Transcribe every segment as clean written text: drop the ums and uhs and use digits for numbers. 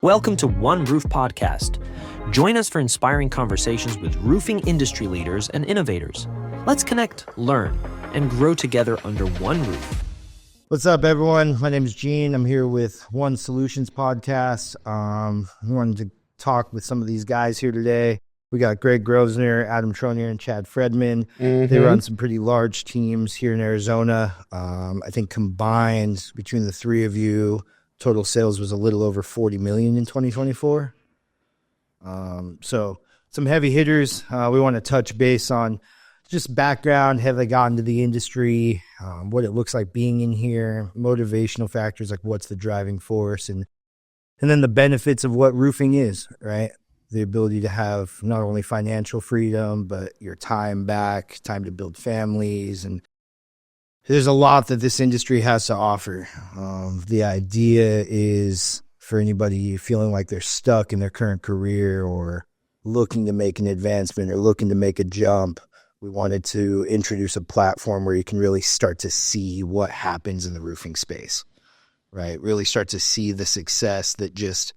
Welcome to One Roof Podcast. Join us for inspiring conversations with roofing industry leaders and innovators. Let's connect, learn, and grow together under one roof. What's up, everyone? My name is Gene. I'm here with One Solutions Podcast. I wanted to talk with some of these guys here today. We got Greg Groszner, Adam Tronier, and Chad Fredman. They run some pretty large teams here in Arizona. I think combined between the three of you, total sales was a little over 40 million in 2024. So some heavy hitters. We want to touch base on just background, have they gotten into the industry, what it looks like being in here, motivational factors like what's the driving force, and then the benefits of what roofing is, right? The ability to have not only financial freedom, but your time back, time to build families. And there's a lot that this industry has to offer. The idea is for anybody feeling like they're stuck in their current career or looking to make an advancement or looking to make a jump, we wanted to introduce a platform where you can really start to see what happens in the roofing space, right? Really start to see the success that just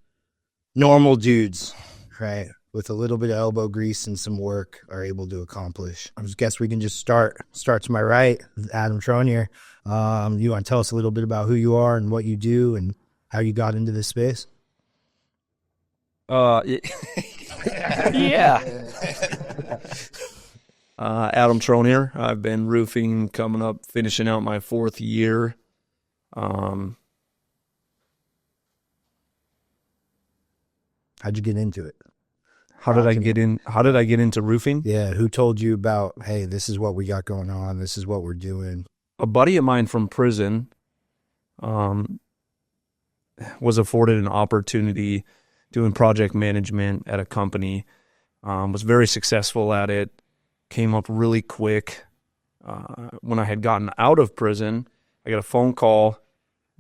normal dudes, right, with a little bit of elbow grease and some work are able to accomplish. I guess we can just start to my right, Adam Tronier. You want to tell us a little bit about who you are and what you do and how you got into this space? Yeah. Adam Tronier. I've been roofing finishing out my fourth year. How'd you get into it? How did I get into roofing? Yeah, who told you about, hey, this is what we got going on, this is what we're doing? A buddy of mine from prison was afforded an opportunity doing project management at a company, was very successful at it, came up really quick. When I had gotten out of prison, I got a phone call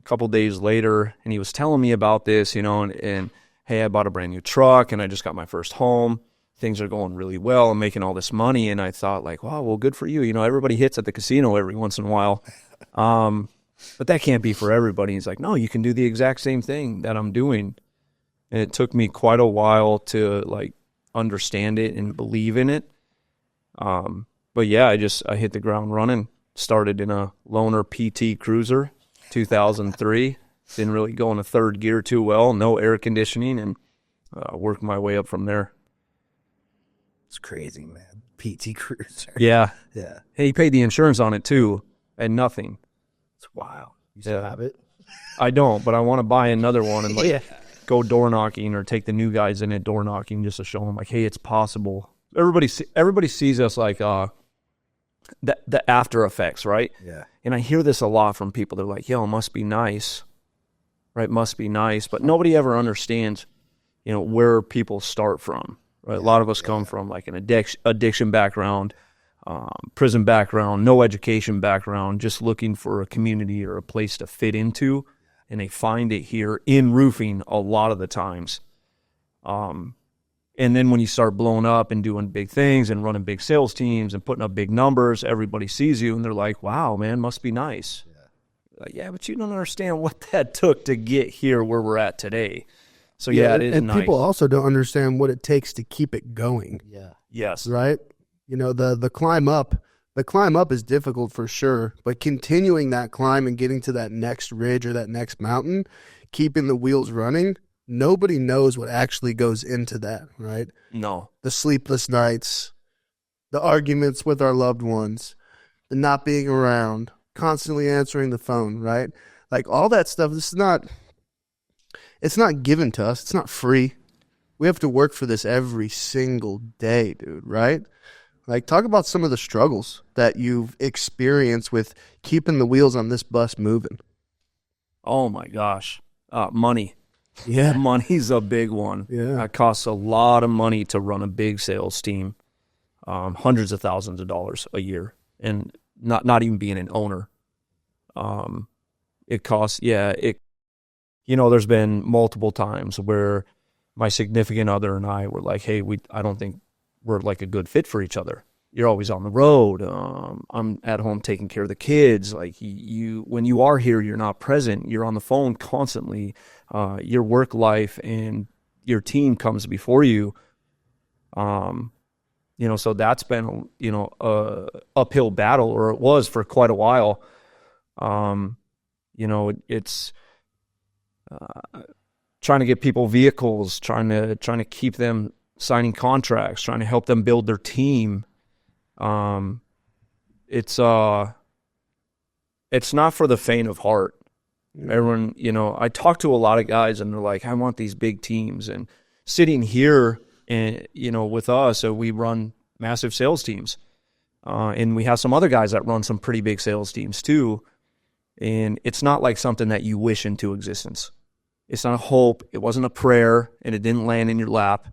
a couple days later, and he was telling me about this, and hey, I bought a brand new truck, and I just got my first home. Things are going really well. I'm making all this money, and I thought, like, wow, well, good for you. Everybody hits at the casino every once in a while, but that can't be for everybody. He's like, no, you can do the exact same thing that I'm doing. And it took me quite a while to, understand it and believe in it. But yeah, I hit the ground running. Started in a loaner PT Cruiser, 2003. Didn't really go into third gear too well, no air conditioning, and worked my way up from there. It's crazy, man. PT Cruiser. Yeah. Yeah. Hey, he paid the insurance on it too, and nothing. It's wild. You still have it? I don't, but I want to buy another one and go door knocking or take the new guys in at door knocking just to show them, hey, it's possible. Everybody sees us like the after effects, right? Yeah. And I hear this a lot from people. They're like, yo, it must be nice. Right, must be nice, but nobody ever understands, where people start from. Right, a lot of us come from like an addiction background, prison background, no education background, just looking for a community or a place to fit into, and they find it here in roofing a lot of the times. And then when you start blowing up and doing big things and running big sales teams and putting up big numbers, everybody sees you and they're like, "Wow, man, must be nice." Yeah, but you don't understand what that took to get here where we're at today. So yeah, it is and nice. People also don't understand what it takes to keep it going. Yeah. Yes. Right? The climb up is difficult for sure, but continuing that climb and getting to that next ridge or that next mountain, keeping the wheels running, nobody knows what actually goes into that, right? No. The sleepless nights, the arguments with our loved ones, the not being around, constantly answering the phone, right? Like all that stuff, it's not given to us. It's not free. We have to work for this every single day, dude, right? Like talk about some of the struggles that you've experienced with keeping the wheels on this bus moving. Oh my gosh. Money. Yeah. Money's a big one. Yeah. It costs a lot of money to run a big sales team. Hundreds of thousands of dollars a year. And not even being an owner. It costs, there's been multiple times where my significant other and I were like, hey, I don't think we're like a good fit for each other. you're always on the road. I'm at home taking care of the kids. Like when you are here, you're not present. You're on the phone constantly. Your work life and your team comes before you. So that's been, a uphill battle, or it was for quite a while. It's trying to get people vehicles, trying to keep them signing contracts, trying to help them build their team. It's not for the faint of heart. Everyone, I talk to a lot of guys and they're like, I want these big teams. And sitting here and, with us, we run massive sales teams. And we have some other guys that run some pretty big sales teams too. And it's not like something that you wish into existence. It's not a hope. It wasn't a prayer, and it didn't land in your lap.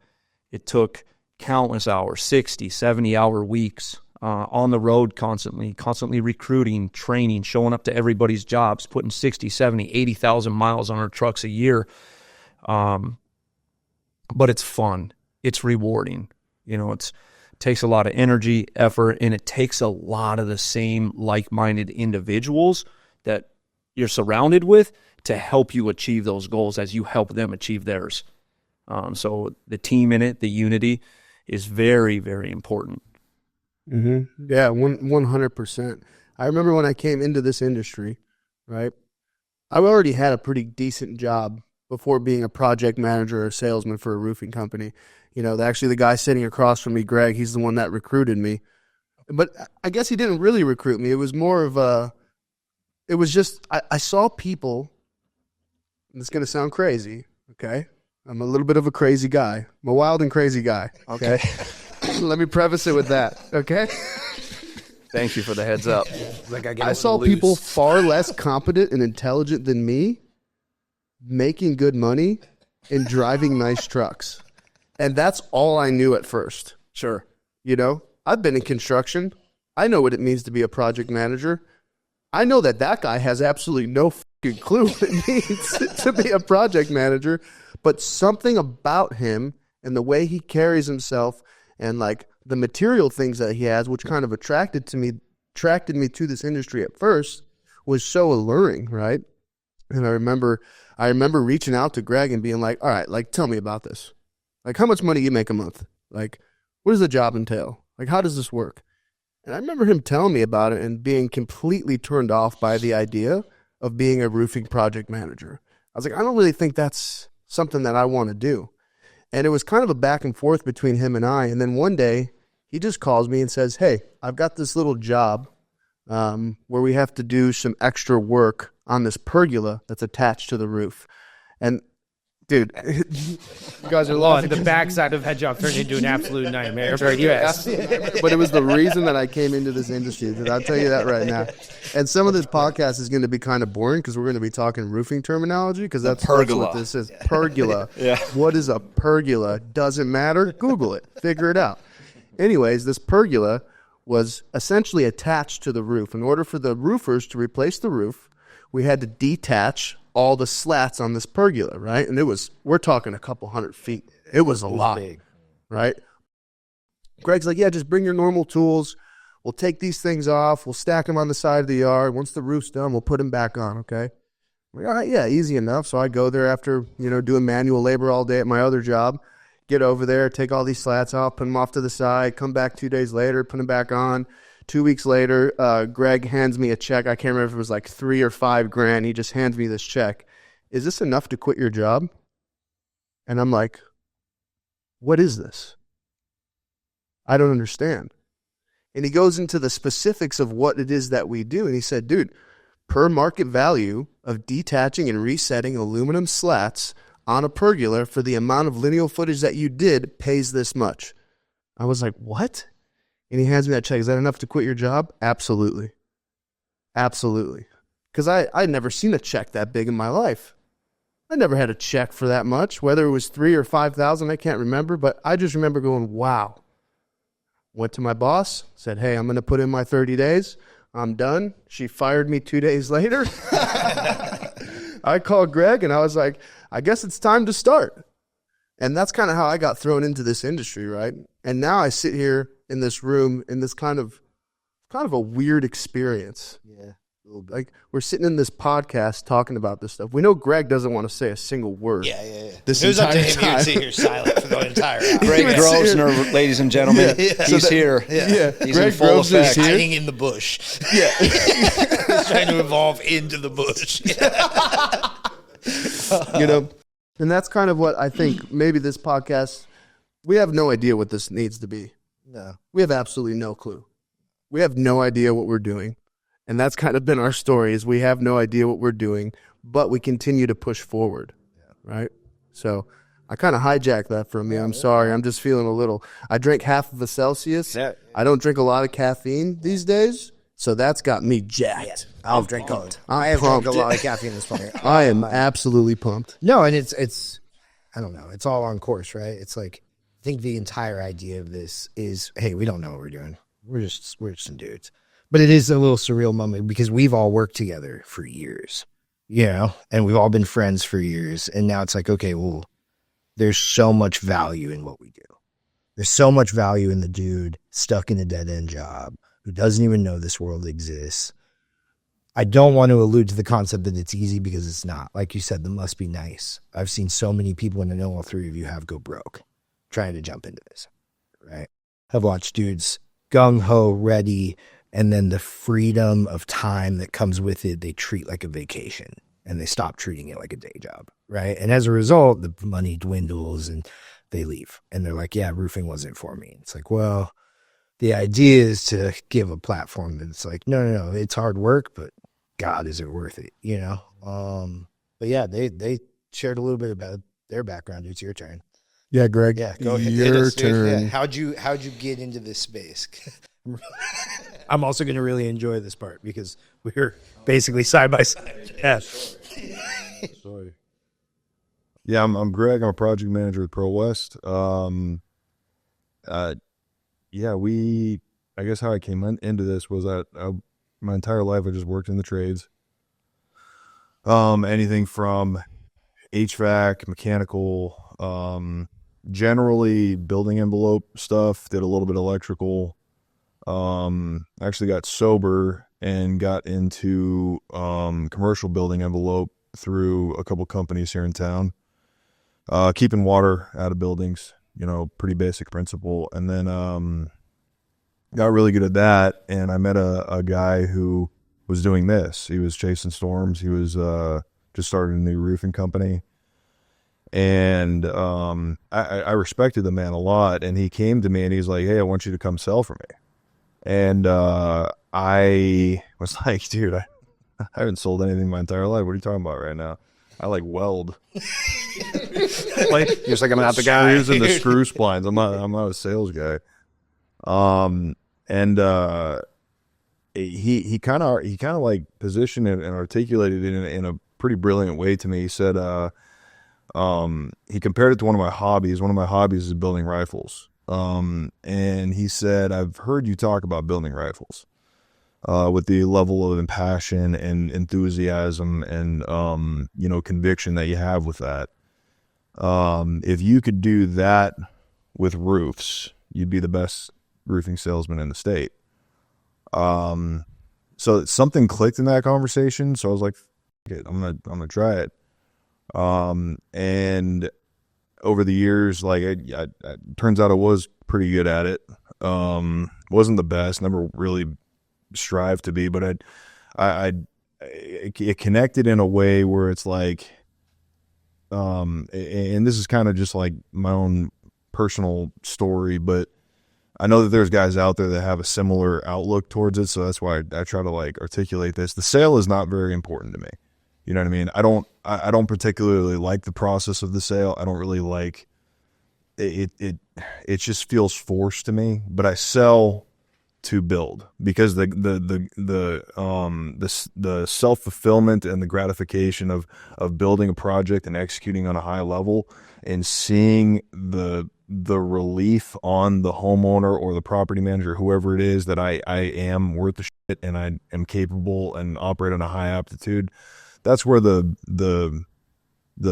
It took countless hours, 60, 70-hour weeks, on the road constantly recruiting, training, showing up to everybody's jobs, putting 60, 70, 80,000 miles on our trucks a year. But it's fun. It's rewarding. It takes a lot of energy, effort, and it takes a lot of the same like-minded individuals that you're surrounded with to help you achieve those goals as you help them achieve theirs. So the team in it, the unity, is very, very important. Mm-hmm. Yeah, 100%. I remember when I came into this industry, right? I already had a pretty decent job before being a project manager or a salesman for a roofing company. Actually the guy sitting across from me, Greg, he's the one that recruited me. But I guess he didn't really recruit me. It was more of I saw people, and it's going to sound crazy, okay? I'm a little bit of a crazy guy. I'm a wild and crazy guy, okay? Let me preface it with that, okay? Thank you for the heads up. I saw people far less competent and intelligent than me making good money and driving nice trucks. And that's all I knew at first. Sure. I've been in construction. I know what it means to be a project manager. I know that guy has absolutely no fucking clue what it means to be a project manager, but something about him and the way he carries himself and like the material things that he has, which kind of attracted me to this industry at first, was so alluring, right? And I remember reaching out to Greg and being like, all right, like, tell me about this. Like, how much money you make a month? Like, what does the job entail? Like, how does this work? And I remember him telling me about it and being completely turned off by the idea of being a roofing project manager. I was like, I don't really think that's something that I want to do. And it was kind of a back and forth between him and I. And then one day he just calls me and says, hey, I've got this little job where we have to do some extra work on this pergola that's attached to the roof. And dude, you guys are laughing. The backside of head job turned into an absolute nightmare for US. But it was the reason that I came into this industry. Dude, I'll tell you that right now. And some of this podcast is going to be kind of boring because we're going to be talking roofing terminology because that's what this is. Pergola. Yeah. What is a pergola? Doesn't matter. Google it. Figure it out. Anyways, this pergola was essentially attached to the roof. In order for the roofers to replace the roof, we had to detach all the slats on this pergola, right? And we're talking a couple 100 feet. It was a lot, big, right? Greg's like, yeah, just bring your normal tools. We'll take these things off. We'll stack them on the side of the yard. Once the roof's done, we'll put them back on, okay? I'm like, all right, yeah, easy enough. So I go there after, doing manual labor all day at my other job, get over there, take all these slats off, put them off to the side, come back 2 days later, put them back on. 2 weeks later, Greg hands me a check. I can't remember if it was like $3,000 or $5,000. He just hands me this check. Is this enough to quit your job? And I'm like, what is this? I don't understand. And he goes into the specifics of what it is that we do. And he said, dude, per market value of detaching and resetting aluminum slats on a pergola for the amount of lineal footage that you did pays this much. I was like, what? And he hands me that check. Is that enough to quit your job? Absolutely. Absolutely. Because I'd never seen a check that big in my life. I never had a check for that much, whether it was $3,000 or $5,000, I can't remember, but I just remember going, wow. Went to my boss, said, hey, I'm going to put in my 30 days. I'm done. She fired me 2 days later. I called Greg and I was like, I guess it's time to start. And that's kind of how I got thrown into this industry, right? And now I sit here in this room in this kind of a weird experience. Yeah. Like we're sitting in this podcast talking about this stuff. We know Greg doesn't want to say a single word. Yeah. This It was up to entire him. time. You'd sit here silent for the entire hour. Greg Groszner, ladies and gentlemen, he's here. Yeah, He's Greg in full Groszner's effect. here. Hiding in the bush. Yeah. He's trying to evolve into the bush. You know, and that's kind of what I think maybe this podcast, we have no idea what this needs to be. No. We have absolutely no clue. We have no idea what we're doing. And that's kind of been our story is we have no idea what we're doing, but we continue to push forward. Right? So I kind of hijacked that from you. I'm sorry. I'm just feeling a little. I drank half of a Celsius. Yeah. I don't drink a lot of caffeine these days. So that's got me jacked. I'll drink all it. I'm I have drunk pumped. a lot of caffeine this morning. I am absolutely pumped. No, and it's I don't know. It's all on course, right? It's like I think the entire idea of this is, hey, we don't know what we're doing. We're just some dudes. But it is a little surreal moment because we've all worked together for years, you know, and we've all been friends for years. And now it's like, okay, well, there's so much value in what we do. There's so much value in the dude stuck in a dead end job who doesn't even know this world exists. I don't want to allude to the concept that it's easy because it's not. Like you said, the must be nice. I've seen so many people, and I know all three of you have, go broke trying to jump into this, right? I've watched dudes gung-ho, ready, and then the freedom of time that comes with it, they treat like a vacation, and they stop treating it like a day job, right? And as a result, the money dwindles, and they leave. And they're like, yeah, roofing wasn't for me. It's like, well, the idea is to give a platform that's like, no, it's hard work, but God, is it worth it? You know? But yeah, they shared a little bit about their background. It's your turn. Yeah, Greg. Yeah, go ahead. Your turn. Yeah. How'd you get into this space? I'm also going to really enjoy this part because we're basically side by side. Yeah. Sorry. Yeah, I'm Greg. I'm a project manager at Pro West. Yeah, I guess how I came into this was that my entire life I just worked in the trades. Anything from HVAC, mechanical, generally building envelope stuff, did a little bit of electrical. Actually got sober and got into commercial building envelope through a couple companies here in town. Keeping water out of buildings, you know, pretty basic principle. And then got really good at that, and I met a guy who was doing this. He was chasing storms. He was just started a new roofing company. And I respected the man a lot, and he came to me and he's like, hey, I want you to come sell for me. And I was like, dude, I haven't sold anything my entire life. What are you talking about right now? I like weld. Like, Just like I'm not the guy. screws and the screw splines. I'm not a sales guy. He kind of like positioned it and articulated it in a pretty brilliant way to me. He said, he compared it to one of my hobbies. One of my hobbies is building rifles. And he said, I've heard you talk about building rifles, with the level of passion and enthusiasm and, conviction that you have with that. If you could do that with roofs, you'd be the best roofing salesman in the state. So something clicked in that conversation. So I was like, I'm gonna try it. And over the years, like it turns out I was pretty good at it. Wasn't the best, never really strived to be, but it connected in a way where it's like, and this is kind of just like my own personal story, but I know that there's guys out there that have a similar outlook towards it. So that's why I try to like articulate this. The sale is not very important to me. You know what I mean? I don't particularly like the process of the sale. I don't really like it. It just feels forced to me, but I sell to build because the self-fulfillment and the gratification of building a project and executing on a high level and seeing the relief on the homeowner or the property manager, whoever it is, that I am worth the shit and I am capable and operate on a high aptitude. That's where the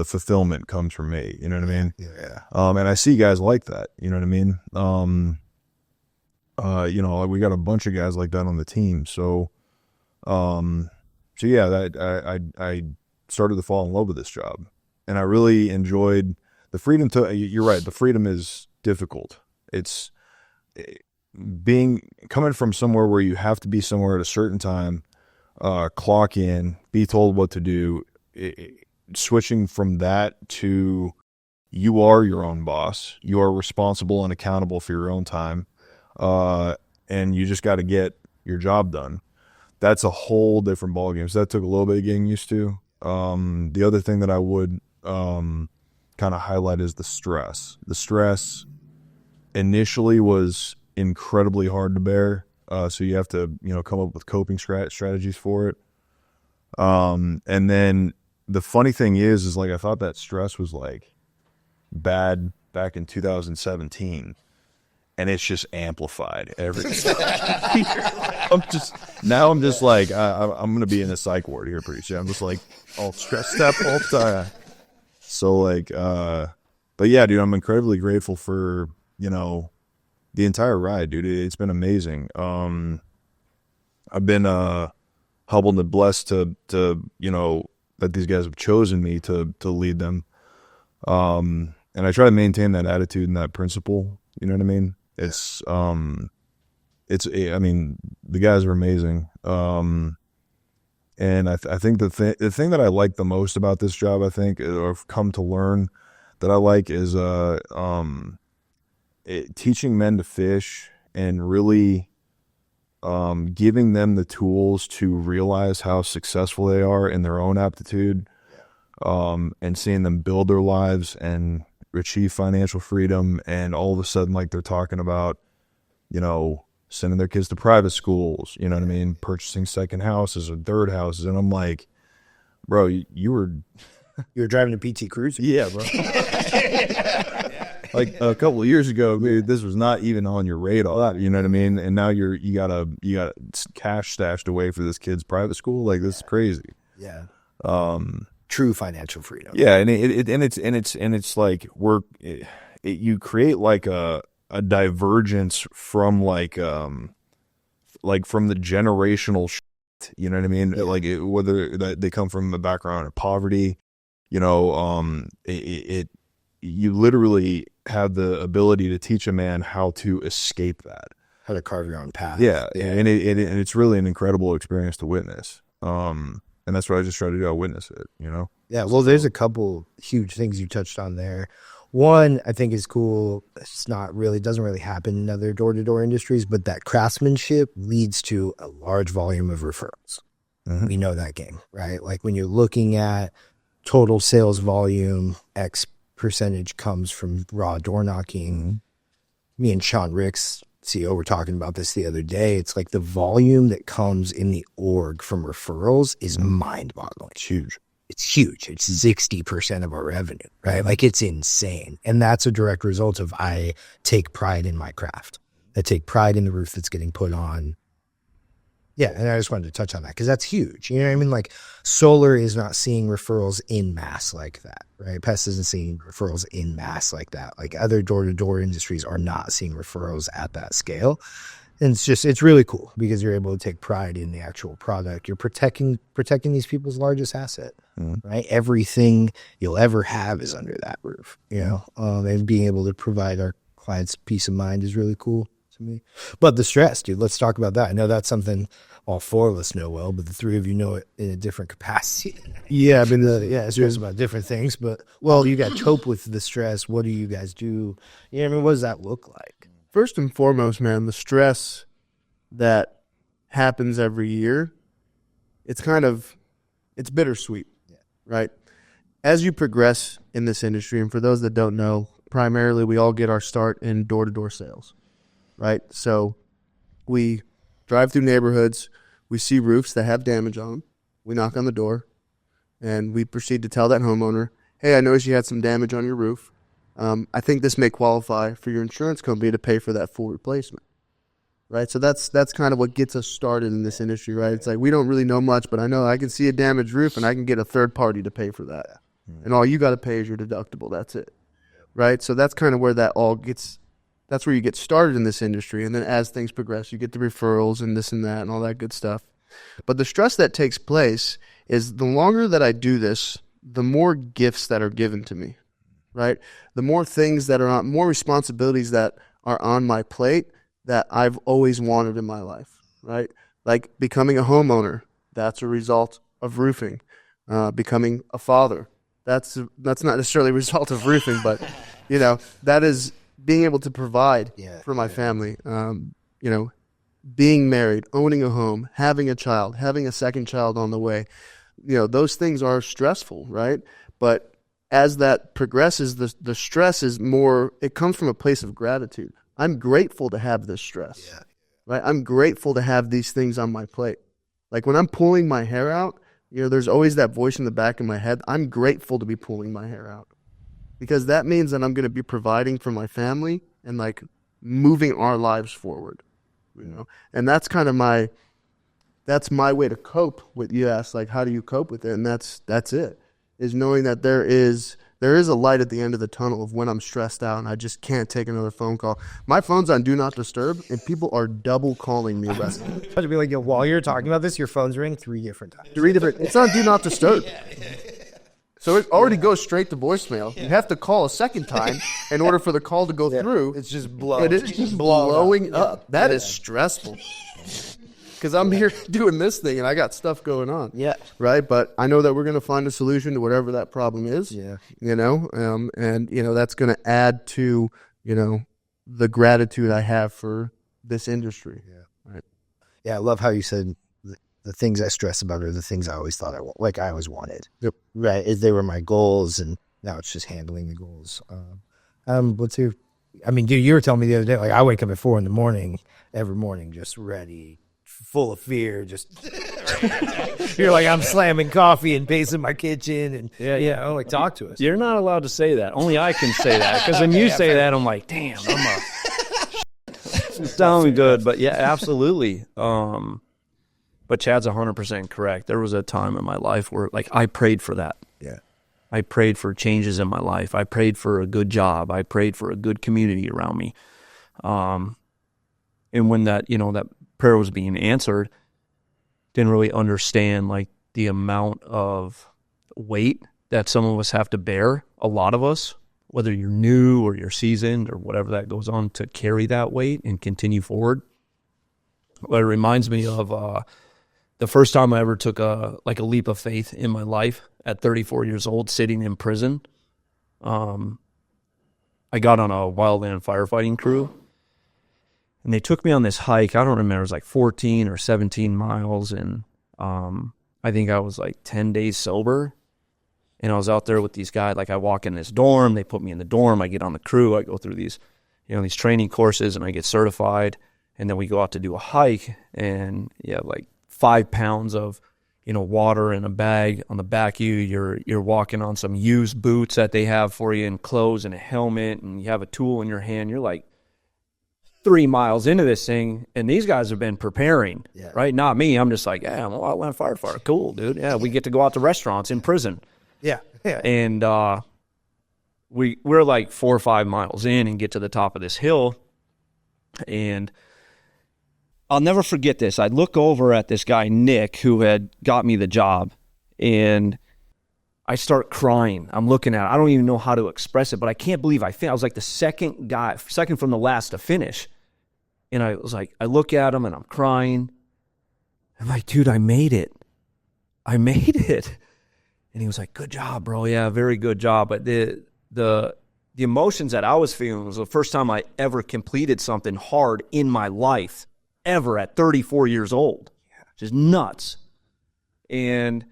fulfillment comes from me. You know what I mean? Yeah. And I see guys like that. You know what I mean? You know, we got a bunch of guys like that on the team. So yeah, I started to fall in love with this job, and I really enjoyed the freedom to. You're right. The freedom is difficult. It's coming from somewhere where you have to be somewhere at a certain time, clock in, be told what to do. Switching from that to you are your own boss. You are responsible and accountable for your own time, and you just got to get your job done. That's a whole different ballgame. So that took a little bit of getting used to. The other thing that I would kind of highlight is the stress. The stress initially was incredibly hard to bear. So you have to, come up with coping strategies for it. And then the funny thing is like, I thought that stress was like bad back in 2017. And it's just amplified everything. I'm just like, I'm going to be in a psych ward here pretty soon. I'm just like all stressed up all the time. So like, but yeah, dude, I'm incredibly grateful for, the entire ride, dude. It's been amazing. I've been humbled and blessed to that these guys have chosen me to lead them. And I try to maintain that attitude and that principle. You know what I mean? I mean, the guys are amazing. And I think the thing that I like the most about this job, I think, or I've come to learn that I like is teaching men to fish and really giving them the tools to realize how successful they are in their own aptitude, and seeing them build their lives and achieve financial freedom, and all of a sudden, like, they're talking about, sending their kids to private schools, you know what I mean, purchasing second houses or third houses, and I'm like, bro, you were driving a PT Cruiser? Yeah, bro. Like a couple of years ago, dude, this was not even on your radar, you know what I mean, and now you got cash stashed away for this kid's private school. Like, this is crazy. Yeah. True financial freedom. Yeah, and it's like you create like a divergence from like from the generational shit, you know what I mean? Yeah. Like whether they come from a background of poverty, you literally have the ability to teach a man how to escape that, how to carve your own path. Yeah. And it's really an incredible experience to witness. And that's what I just try to do. I witness it, Yeah, well, there's a couple huge things you touched on there. One, I think is cool. Doesn't really happen in other door-to-door industries, but that craftsmanship leads to a large volume of referrals. Mm-hmm. We know that game, right? Like when you're looking at total sales volume, X percentage comes from raw door knocking. Mm-hmm. Me and Sean Ricks, CEO, were talking about this the other day. It's like the volume that comes in the org from referrals is mind-boggling. It's huge. It's huge. It's 60% of our revenue, right? Like, it's insane. And that's a direct result of I take pride in my craft. I take pride in the roof that's getting put on. Yeah, and I just wanted to touch on that because that's huge. You know what I mean? Like, solar is not seeing referrals in mass like that, right? Pest isn't seeing referrals in mass like that. Like, other door-to-door industries are not seeing referrals at that scale. And it's really cool because you're able to take pride in the actual product. You're protecting these people's largest asset, right? Everything you'll ever have is under that roof, and being able to provide our clients peace of mind is really cool to me. But the stress, dude, let's talk about that. I know that's something all four of us know well, but the three of you know it in a different capacity. Yeah, I mean, stress about different things, but you got to cope with the stress. What do you guys do? What does that look like? First and foremost, man, the stress that happens every year, it's bittersweet, right? As you progress in this industry, and for those that don't know, primarily we all get our start in door-to-door sales, right? So we drive through neighborhoods, we see roofs that have damage on them, we knock on the door, and we proceed to tell that homeowner, hey, I noticed you had some damage on your roof. I think this may qualify for your insurance company to pay for that full replacement, right? So that's kind of what gets us started in this industry, right? It's like we don't really know much, but I know I can see a damaged roof and I can get a third party to pay for that. And all you got to pay is your deductible. That's it, right? So that's kind of where that all gets That's where you get started in this industry. And then as things progress, you get the referrals and this and that and all that good stuff. But the stress that takes place is the longer that I do this, the more gifts that are given to me, right? The more things that are on, more responsibilities that are on my plate that I've always wanted in my life, right? Like becoming a homeowner, that's a result of roofing. Becoming a father, that's not necessarily a result of roofing, but you know, that is being able to provide for my family. You know, being married, owning a home, having a child, having a second child on the way. You know, those things are stressful, right? But as that progresses, the stress is more, it comes from a place of gratitude. I'm grateful to have this stress, right? I'm grateful to have these things on my plate. Like when I'm pulling my hair out, you know, there's always that voice in the back of my head. I'm grateful to be pulling my hair out because that means that I'm going to be providing for my family and like moving our lives forward, you know? And that's kind of that's my way to cope with, you asked, like, how do you cope with it? And that's it, is knowing that there is a light at the end of the tunnel of when I'm stressed out and I just can't take another phone call. My phone's on Do Not Disturb, and people are double calling me. To be like, yo, while you're talking about this, your phone's ringing 3 different times. It's on Do Not Disturb. So it already goes straight to voicemail. You have to call a second time in order for the call to go through. It's just blowing. It is just blowing up. That is stressful. Because I'm here doing this thing and I got stuff going on. Yeah. Right? But I know that we're going to find a solution to whatever that problem is. Yeah. You know, and, you know, that's going to add to, you know, the gratitude I have for this industry. Yeah. Right. Yeah. I love how you said the things I stress about are the things I always thought I always wanted. Yep. Right. They were my goals, and now it's just handling the goals. What's your, I mean, dude, you were telling me the other day, like I wake up at 4 a.m. every morning, just ready, full of fear, just you're like, I'm slamming coffee and pacing my kitchen, and yeah, like talk to us. You're not allowed to say that. Only I can say that, because when you say that, I'm like, damn, it's sounding good, but yeah, absolutely. But Chad's 100% correct. There was a time in my life where, like, I prayed for that. Yeah, I prayed for changes in my life. I prayed for a good job. I prayed for a good community around me. And when that, you know, that prayer was being answered, didn't really understand like the amount of weight that some of us have to bear, a lot of us, whether you're new or you're seasoned or whatever that goes on, to carry that weight and continue forward. But it reminds me of the first time I ever took a leap of faith in my life at 34 years old, sitting in prison. I got on a wildland firefighting crew, and they took me on this hike. I don't remember, it was like 14 or 17 miles, and I think I was like 10 days sober. And I was out there with these guys. Like, I walk in this dorm, they put me in the dorm, I get on the crew, I go through these, you know, these training courses, and I get certified. And then we go out to do a hike, and like 5 pounds of, you know, water in a bag on the back of you. You're walking on some used boots that they have for you, and clothes and a helmet, and you have a tool in your hand. You're like 3 miles into this thing, and these guys have been preparing, right? Not me. I'm just like, yeah, I'm a wildland firefighter. Cool, dude. Yeah, we get to go out to restaurants in prison. Yeah. And we're like 4 or 5 miles in and get to the top of this hill, and I'll never forget this. I look over at this guy, Nick, who had got me the job, and I start crying. I'm looking at it. I don't even know how to express it, but I can't believe I was like the second from the last to finish. And I was like, I look at him and I'm crying. I'm like, dude, I made it. I made it. And he was like, good job, bro. Yeah, very good job. But the emotions that I was feeling was the first time I ever completed something hard in my life, ever, at 34 years old. Just nuts. And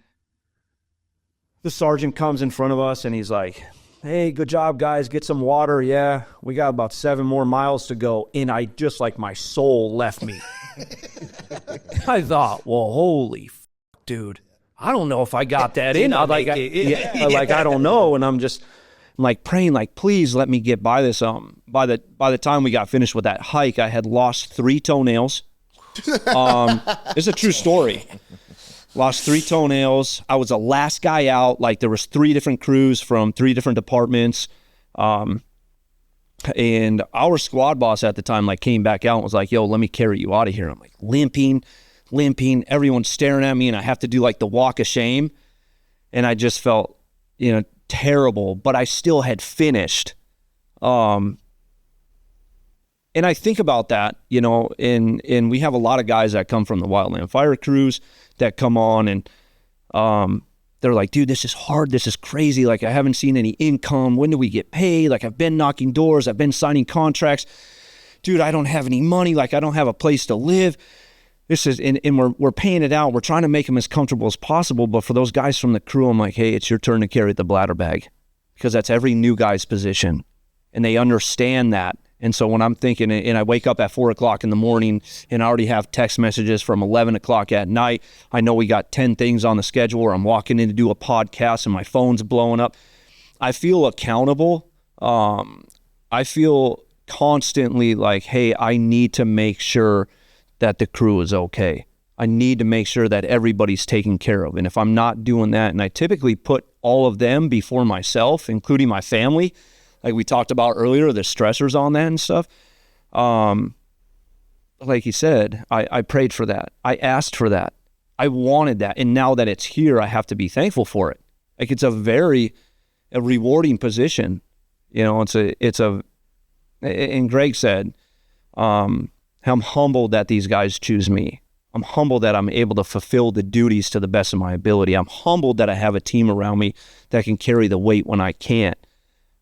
the sergeant comes in front of us, and he's like, hey, good job, guys. Get some water. Yeah, we got about 7 more miles to go. And I just, like, my soul left me. I thought, well, holy dude, I don't know if I got that in. I don't know. And I'm like praying, like, please let me get by this. By the time we got finished with that hike, I had lost 3 toenails. It's a true story. Lost 3 toenails. I was the last guy out. Like, there was 3 different crews from 3 different departments. And our squad boss at the time like came back out and was like, yo, let me carry you out of here. I'm like limping, everyone's staring at me, and I have to do like the walk of shame. And I just felt, terrible, but I still had finished. And I think about that, and we have a lot of guys that come from the wildland fire crews that come on, and they're like, dude, this is hard. This is crazy. Like, I haven't seen any income. When do we get paid? Like, I've been knocking doors. I've been signing contracts. Dude, I don't have any money. Like, I don't have a place to live. This is, and we're paying it out. We're trying to make them as comfortable as possible. But for those guys from the crew, I'm like, hey, it's your turn to carry the bladder bag, because that's every new guy's position. And they understand that. And so when I'm thinking, and I wake up at 4 o'clock in the morning and I already have text messages from 11 o'clock at night, I know we got 10 things on the schedule, or I'm walking in to do a podcast and my phone's blowing up. I feel accountable. I feel constantly like, hey, I need to make sure that the crew is okay. I need to make sure that everybody's taken care of. And if I'm not doing that, and I typically put all of them before myself, including my family, like we talked about earlier, the stressors on that and stuff. Like you said, I prayed for that. I asked for that. I wanted that. And now that it's here, I have to be thankful for it. Like, it's a rewarding position. And Greg said, I'm humbled that these guys choose me. I'm humbled that I'm able to fulfill the duties to the best of my ability. I'm humbled that I have a team around me that can carry the weight when I can't.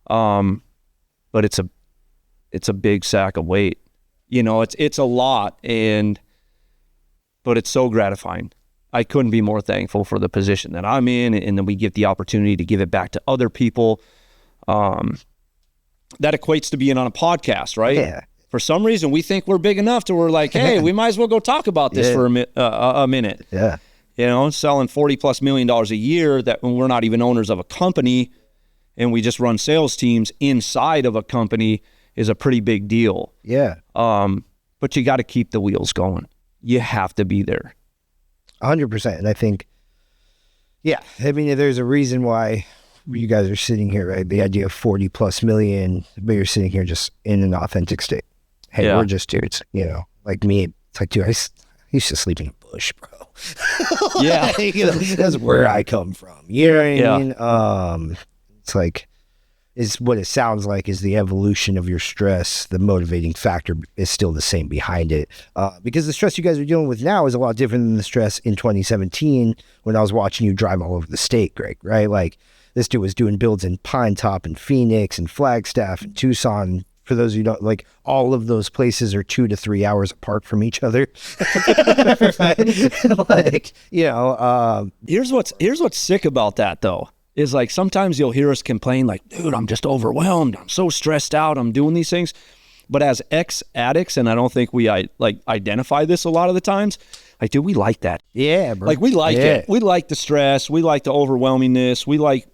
But it's a big sack of weight. It's a lot, but it's so gratifying. I couldn't be more thankful for the position that I'm in, and then we get the opportunity to give it back to other people. That equates to being on a podcast, right? Yeah. For some reason, we think we're big enough to we're like, hey, we might as well go talk about this for a minute. Yeah. Selling $40+ million a year, that when we're not even owners of a company, and we just run sales teams inside of a company, is a pretty big deal. Yeah. But you got to keep the wheels going. You have to be there. 100%. And I think, there's a reason why you guys are sitting here, right? The idea of 40+ million, but you're sitting here just in an authentic state. Hey, we're just dudes, like me. It's like, dude, I used to sleep in a bush, bro. Yeah. That's where I come from. You know what I mean? It's like, is what it sounds like is the evolution of your stress. The motivating factor is still the same behind it. Because the stress you guys are dealing with now is a lot different than the stress in 2017 when I was watching you drive all over the state, Greg, right? Like, this dude was doing builds in Pine Top and Phoenix and Flagstaff and Tucson. For those of you who don't, like, all of those places are 2 to 3 hours apart from each other. Here's what's sick about that, though. Is like, sometimes you'll hear us complain like, dude, I'm just overwhelmed. I'm so stressed out. I'm doing these things. But as ex-addicts, and I don't think we identify this a lot of the times, like, dude, we like that. Yeah, bro. Like, we like it. We like the stress. We like the overwhelmingness. We like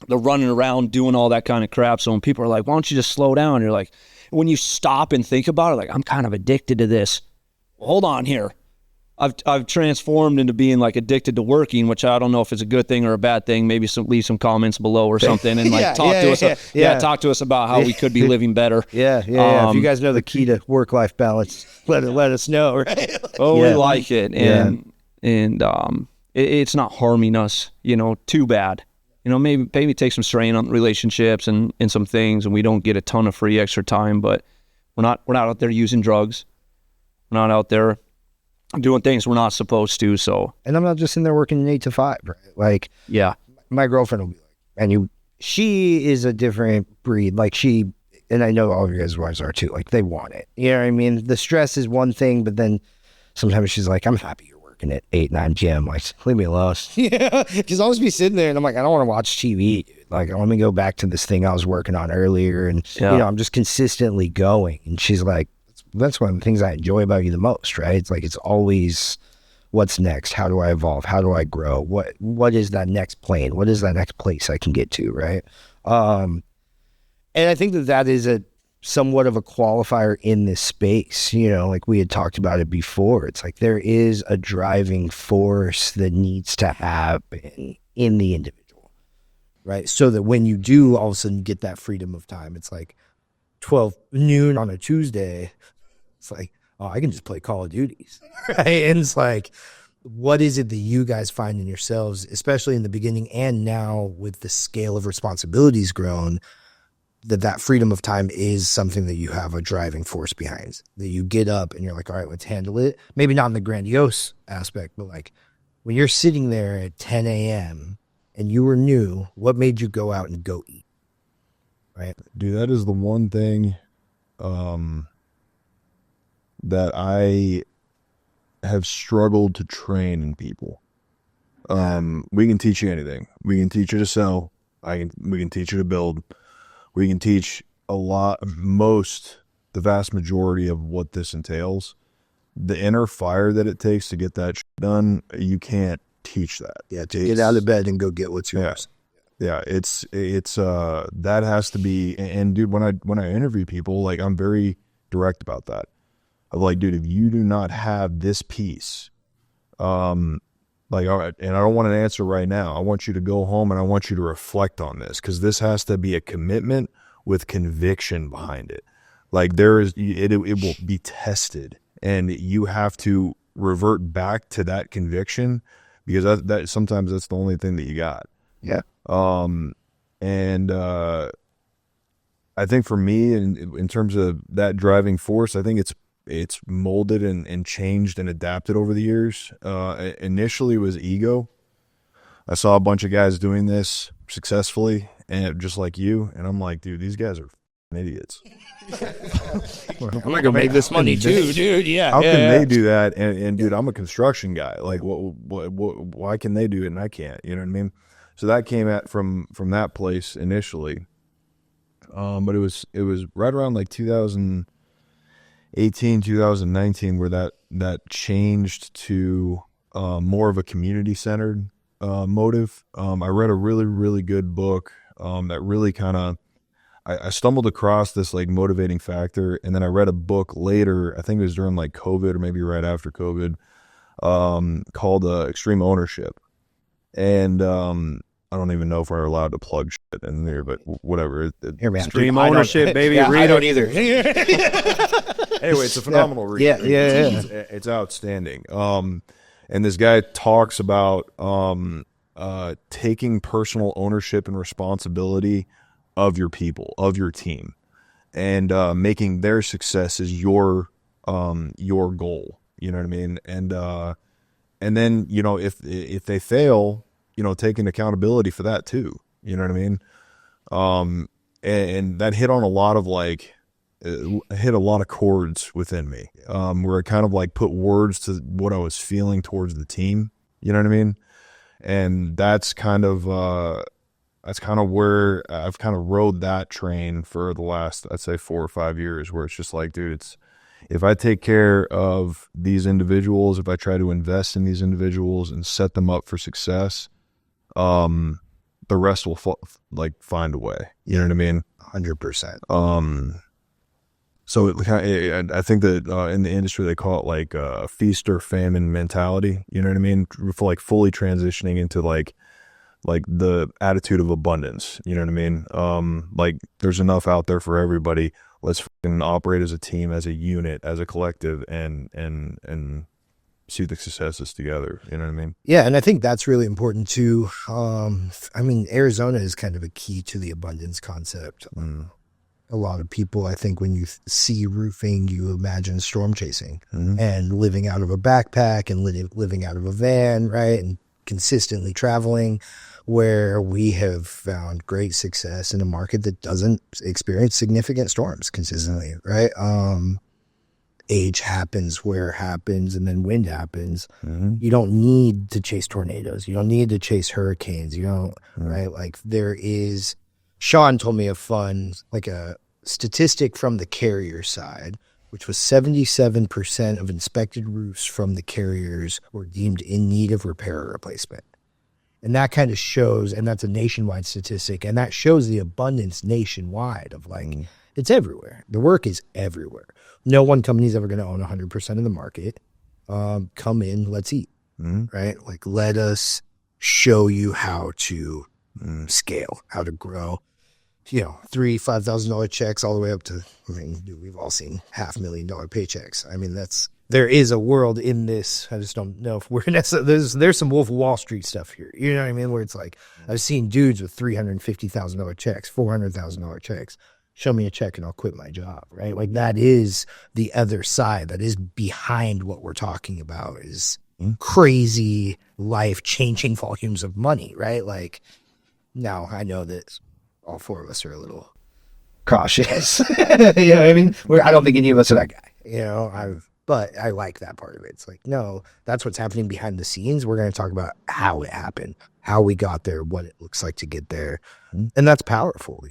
the running around doing all that kind of crap. So when people are like, why don't you just slow down? You're like, when you stop and think about it, like, I'm kind of addicted to this. Well, hold on here. I've transformed into being like addicted to working, which I don't know if it's a good thing or a bad thing. Maybe leave some comments below or something, and like talk to us about how we could be living better. If you guys know the key to work-life balance, let us know. Right? We like it, and it's not harming us, too bad. Maybe take some strain on relationships and some things, and we don't get a ton of free extra time, but we're not out there using drugs. We're not out there doing things we're not supposed to. So, and I'm not just in there working an 8 to 5, right? Like, my girlfriend will be like, she is a different breed. Like, and I know all of you guys' wives are too. Like, they want it. You know what I mean? The stress is one thing, but then sometimes she's like, I'm happy you're working at 8, 9 p.m. Like, leave me alone. Yeah, because I'll just be sitting there and I'm like, I don't want to watch TV, dude. Like, let me go back to this thing I was working on earlier, and I'm just consistently going. And she's like, that's one of the things I enjoy about you the most, right? It's like, it's always, what's next? How do I evolve? How do I grow? What is that next plane? What is that next place I can get to, right? And I think that is a somewhat of a qualifier in this space. Like we had talked about it before. It's like, there is a driving force that needs to happen in the individual, right? So that when you do all of a sudden get that freedom of time, it's like, 12 noon on a Tuesday, it's like, oh, I can just play Call of Duties, right? And it's like, what is it that you guys find in yourselves, especially in the beginning and now with the scale of responsibilities grown, that freedom of time is something that you have a driving force behind, that you get up and you're like, all right, let's handle it. Maybe not in the grandiose aspect, but like when you're sitting there at 10 a.m. and you were new, what made you go out and go eat? Right. Dude, that is the one thing that I have struggled to train in people. We can teach you anything. We can teach you to sell. We can teach you to build. We can teach the vast majority of what this entails. The inner fire that it takes to get that done, you can't teach that. Yeah, to get out of bed and go get what's yours. Yeah, it's that has to be. And dude, when I interview people, like, I'm very direct about that. I'm like, dude, if you do not have this piece, like, all right, and I don't want an answer right now. I want you to go home and I want you to reflect on this, because this has to be a commitment with conviction behind it. Like, it will be tested, and you have to revert back to that conviction, because that sometimes that's the only thing that you got. Yeah. And I think for me, in terms of that driving force, I think it's molded and changed and adapted over the years. Initially it was ego. I saw a bunch of guys doing this successfully, and just like you, and I'm like, dude, these guys are idiots. I'm not gonna make this money too, dude. Yeah. How can they do that? And dude, I'm a construction guy. Like, why can they do it and I can't? You know what I mean? So that came from that place initially. But it was right around like 2018, 2019 where that changed to more of a community-centered motive. I read a really, really good book that really kind of, I stumbled across this like motivating factor, and then I read a book later, I think it was during like COVID or maybe right after COVID, called Extreme Ownership. And I don't even know if we're allowed to plug shit in there, but whatever. Extreme ownership, baby. Yeah, I don't either. Anyway, it's a phenomenal read. Yeah. It's outstanding. And this guy talks about taking personal ownership and responsibility of your people, of your team, and making their success as your goal. You know what I mean? And then, you know, if they fail, you know, taking accountability for that too. You know what I mean? And that hit on a lot of hit a lot of chords within me, where it kind of like put words to what I was feeling towards the team. You know what I mean? And that's kind of where I've kind of rode that train for the last, I'd say 4 or 5 years, where it's just like, dude, if I take care of these individuals, if I try to invest in these individuals and set them up for success, the rest will find a way. You know what I mean? 100%. So I think that in the industry they call it like feast or famine mentality. You know what I mean? For like fully transitioning into like the attitude of abundance. You know what I mean? Like, there's enough out there for everybody. Let's fucking operate as a team, as a unit, as a collective, and see the successes together. You know what I mean? Yeah, and I think that's really important too. I mean, Arizona is kind of a key to the abundance concept. A lot of people, I think, when you see roofing, you imagine storm chasing and living out of a backpack and living out of a van, right? And consistently traveling, where we have found great success in a market that doesn't experience significant storms consistently, right? Age happens where it happens, and then wind happens. You don't need to chase tornadoes. You don't need to chase hurricanes. You don't, right? Like, Sean told me like a statistic from the carrier side, which was 77% of inspected roofs from the carriers were deemed in need of repair or replacement. And that kind of shows, and that's a nationwide statistic, and that shows the abundance nationwide of like, it's everywhere. The work is everywhere. No one company is ever going to own 100% of the market. Come in, let's eat, right? Like, let us show you how to scale, how to grow. $3,000-$5,000 checks all the way up to, I mean, dude, we've all seen $500,000 paychecks. I mean, there is a world in this. I just don't know if we're there's some Wolf of Wall Street stuff here. You know what I mean? Where it's like, I've seen dudes with $350,000 checks, $400,000 checks. Show me a check and I'll quit my job, right? Like, that is the other side. That is behind what we're talking about, is crazy, life-changing volumes of money, right? Like, now I know that all four of us are a little cautious. You know what I mean? I don't think any of us are that guy, but I like that part of it. It's like, no, that's what's happening behind the scenes. We're going to talk about how it happened, how we got there, what it looks like to get there. And that's powerful,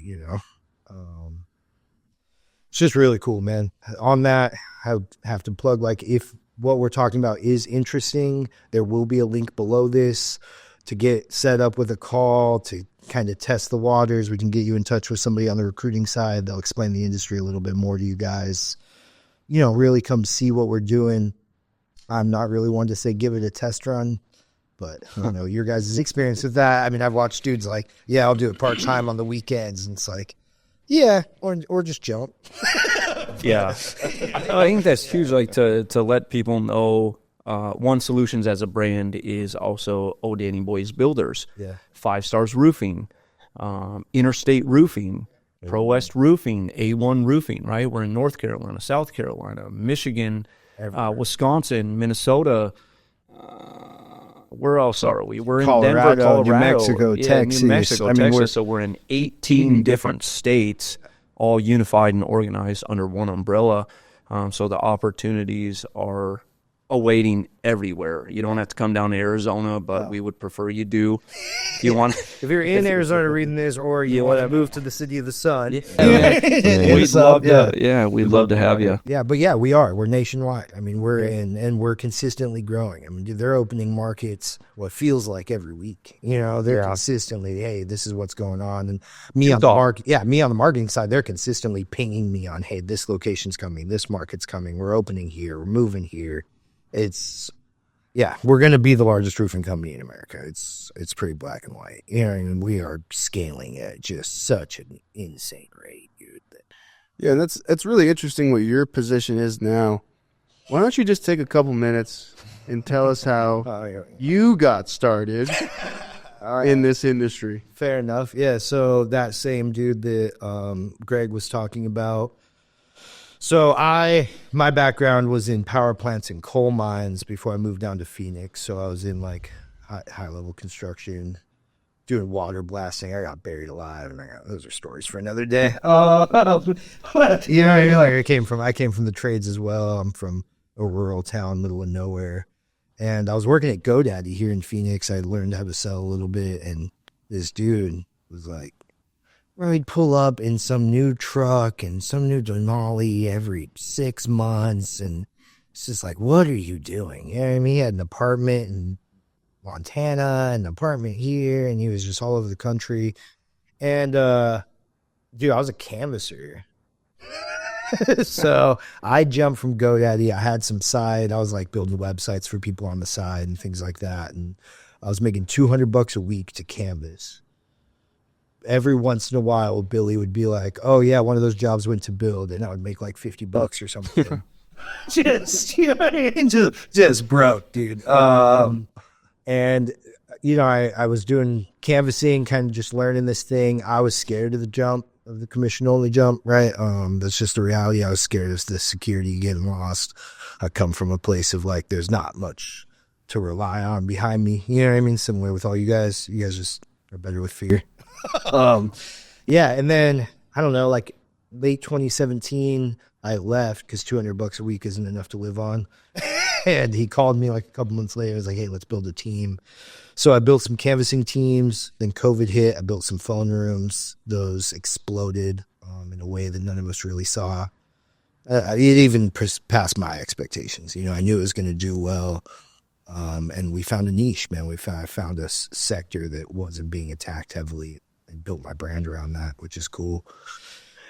It's just really cool, man. On that, I have to plug, like, if what we're talking about is interesting, there will be a link below this to get set up with a call to kind of test the waters. We can get you in touch with somebody on the recruiting side. They'll explain the industry a little bit more to you guys. Really come see what we're doing. I'm not really one to say give it a test run, but your guys' experience with that. I mean, I've watched dudes like, yeah, I'll do it part-time on the weekends. And it's like, yeah, or just jump. Yeah. I think that's huge, like, to let people know, One Solutions as a brand is also Old Danny Boys Builders. Yeah. 5 Stars Roofing, Interstate Roofing, Pro West Roofing, A1 Roofing, right? We're in North Carolina, South Carolina, Michigan, Wisconsin, Minnesota. Where else are we? We're in Denver, Colorado, New Mexico, Texas. New Mexico, Texas. So we're in 18 different states, all unified and organized under one umbrella. So the opportunities are awaiting everywhere. You don't have to come down to Arizona, but we would prefer you do. If you want, if you're in Arizona reading this, or you want to move to the city of the sun, we'd love to. Yeah, we'd love to have you. Yeah, but yeah, we're nationwide. I mean, we're in, and we're consistently growing. I mean, dude, they're opening markets what feels like every week. They're consistently, hey, this is what's going on. And me on the marketing side, they're consistently pinging me on, hey, this location's coming, this market's coming, we're opening here, we're moving here. We're going to be the largest roofing company in America. It's pretty black and white. And we are scaling at just such an insane rate, dude. Yeah, that's really interesting what your position is now. Why don't you just take a couple minutes and tell us how you got started in this industry? Fair enough. Yeah, so that same dude that Greg was talking about. So my background was in power plants and coal mines before I moved down to Phoenix. So I was in like high level construction, doing water blasting. I got buried alive, and those are stories for another day. I came from the trades as well. I'm from a rural town, middle of nowhere, and I was working at GoDaddy here in Phoenix. I learned how to sell a little bit, and this dude was like, he'd pull up in some new truck and some new Denali every 6 months. And it's just like, what are you doing? He had an apartment in Montana, an apartment here, and he was just all over the country. And, dude, I was a canvasser. So I jumped from GoDaddy. I had some side. I was like building websites for people on the side and things like that. And I was making $200 a week to canvas. Every once in a while, Billy would be like, oh, yeah, one of those jobs went to build, and I would make like $50 or something. just broke, dude. And, I was doing canvassing, kind of just learning this thing. I was scared of the jump, of the commission-only jump, right? That's just the reality. I was scared of the security getting lost. I come from a place of like, there's not much to rely on behind me. You know what I mean? Similar with all you guys. You guys just are better with fear. And then I don't know, like late 2017, I left because $200 a week isn't enough to live on. And he called me like a couple months later. He was like, hey, let's build a team. So I built some canvassing teams. Then COVID hit. I built some phone rooms. Those exploded in a way that none of us really saw. It even passed my expectations. I knew it was going to do well. And we found a niche, man. I found a sector that wasn't being attacked heavily, and built my brand around that, which is cool.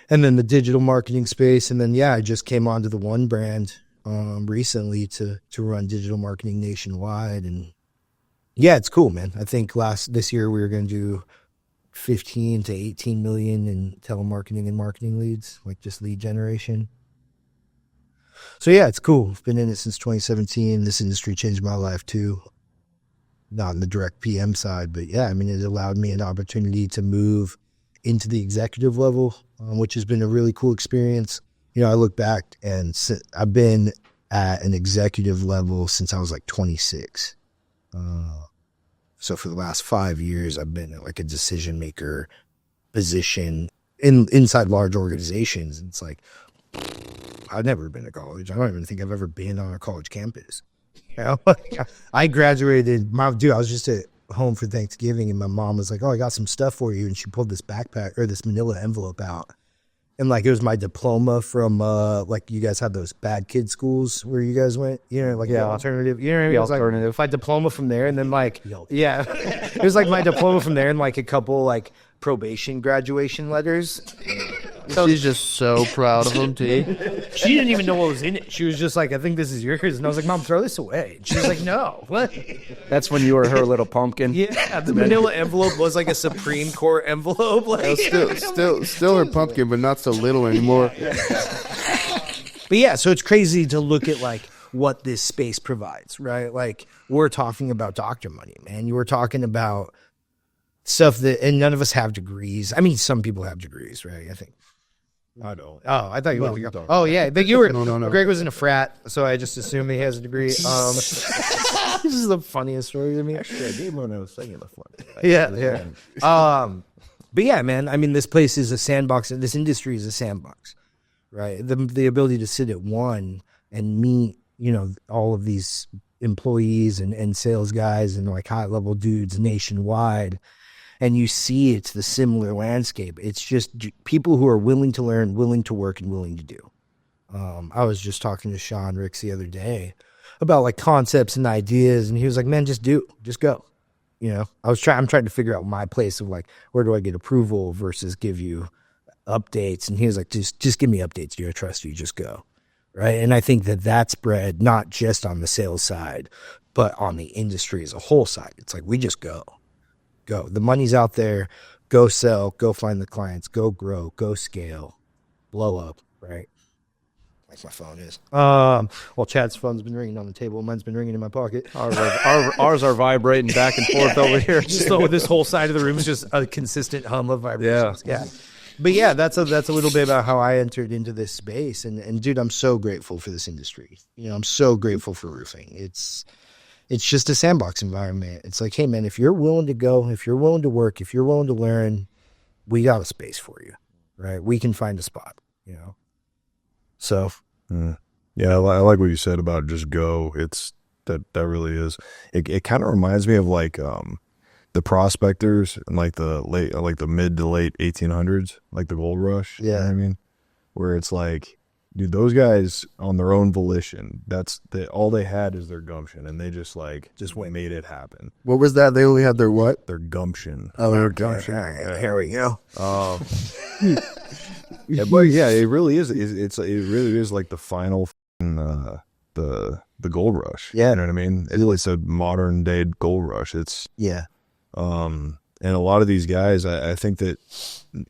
And then the digital marketing space. And then, I just came onto the One brand recently to run digital marketing nationwide. And yeah, it's cool, man. I think this year we were going to do 15 to 18 million in telemarketing and marketing leads, like just lead generation. So yeah, it's cool. I've been in it since 2017. This industry changed my life too. Not in the direct PM side, but yeah, I mean, it allowed me an opportunity to move into the executive level, which has been a really cool experience. You know, I look back and I've been at an executive level since I was like 26. So for the last 5 years, I've been at like a decision maker position inside large organizations. And it's like, I've never been to college. I don't even think I've ever been on a college campus. You know? I graduated, I was just at home for Thanksgiving, and my mom was like, "Oh, I got some stuff for you." And she pulled this backpack or this manila envelope out. And like, it was my diploma from, like, you guys had those bad kid schools where you guys went, you know, like the alternative, you know what I mean? It was like my diploma from there. And then like, yeah, it was like my diploma from there and like a couple like probation graduation letters. So she's just so proud of him too. She didn't even know what was in it. She was just like, "I think this is yours." And I was like, "Mom, throw this away." And she was like, "No, what?" That's when you were her little pumpkin. Yeah, the manila envelope was like a Supreme Court envelope. Like, Still her pumpkin, but not so little anymore. But yeah, so it's crazy to look at like what this space provides, right? Like, we're talking about doctor money, man. You were talking about stuff that, and none of us have degrees. I mean, some people have degrees, right? I think. I don't. Oh, I thought you were. don't. Oh, yeah. But you were. No. Greg was in a frat, so I just assumed he has a degree. This is the funniest story to me. Actually, I did when I was singing the front. Yeah. But yeah, man. I mean, this place is a sandbox, and this industry is a sandbox, right? The ability to sit at one and meet, you know, all of these employees and sales guys and like high level dudes nationwide. And you see it's the similar landscape. It's just people who are willing to learn, willing to work, and willing to do. I was just talking to Sean Ricks the other day about like concepts and ideas, and he was like, "Man, just go." You know, I'm trying to figure out my place of like, where do I get approval versus give you updates? And he was like, just give me updates. Do I trust you? Just go. Right. And I think that's bred not just on the sales side, but on the industry as a whole side. It's like, we just go. The money's out there. Go sell. Go find the clients. Go grow. Go scale. Blow up. Right. Like my phone is. Well, Chad's phone's been ringing on the table. Mine's been ringing in my pocket. Ours are vibrating back and forth over here. Just so this whole side of the room is just a consistent hum of vibrations. Yeah. But yeah, that's a little bit about how I entered into this space. And dude, I'm so grateful for this industry. You know, I'm so grateful for roofing. It's just a sandbox environment. It's like, hey man, if you're willing to go, if you're willing to work, if you're willing to learn, we got a space for you, right? We can find a spot, you know? So. Yeah, I like what you said about just go. It's that really is. It kind of reminds me of like, the prospectors in like the mid to late 1800s, like the gold rush. Yeah. You know what I mean? Where it's like, dude, those guys on their own volition, all they had is their gumption, and they just made it happen. What was that? They only had their what? Their gumption. Oh, their gumption. Here we go. Yeah, but yeah, it really is. It really is like the final, the gold rush. Yeah. You know what I mean? It's a modern day gold rush. It's and a lot of these guys, I think that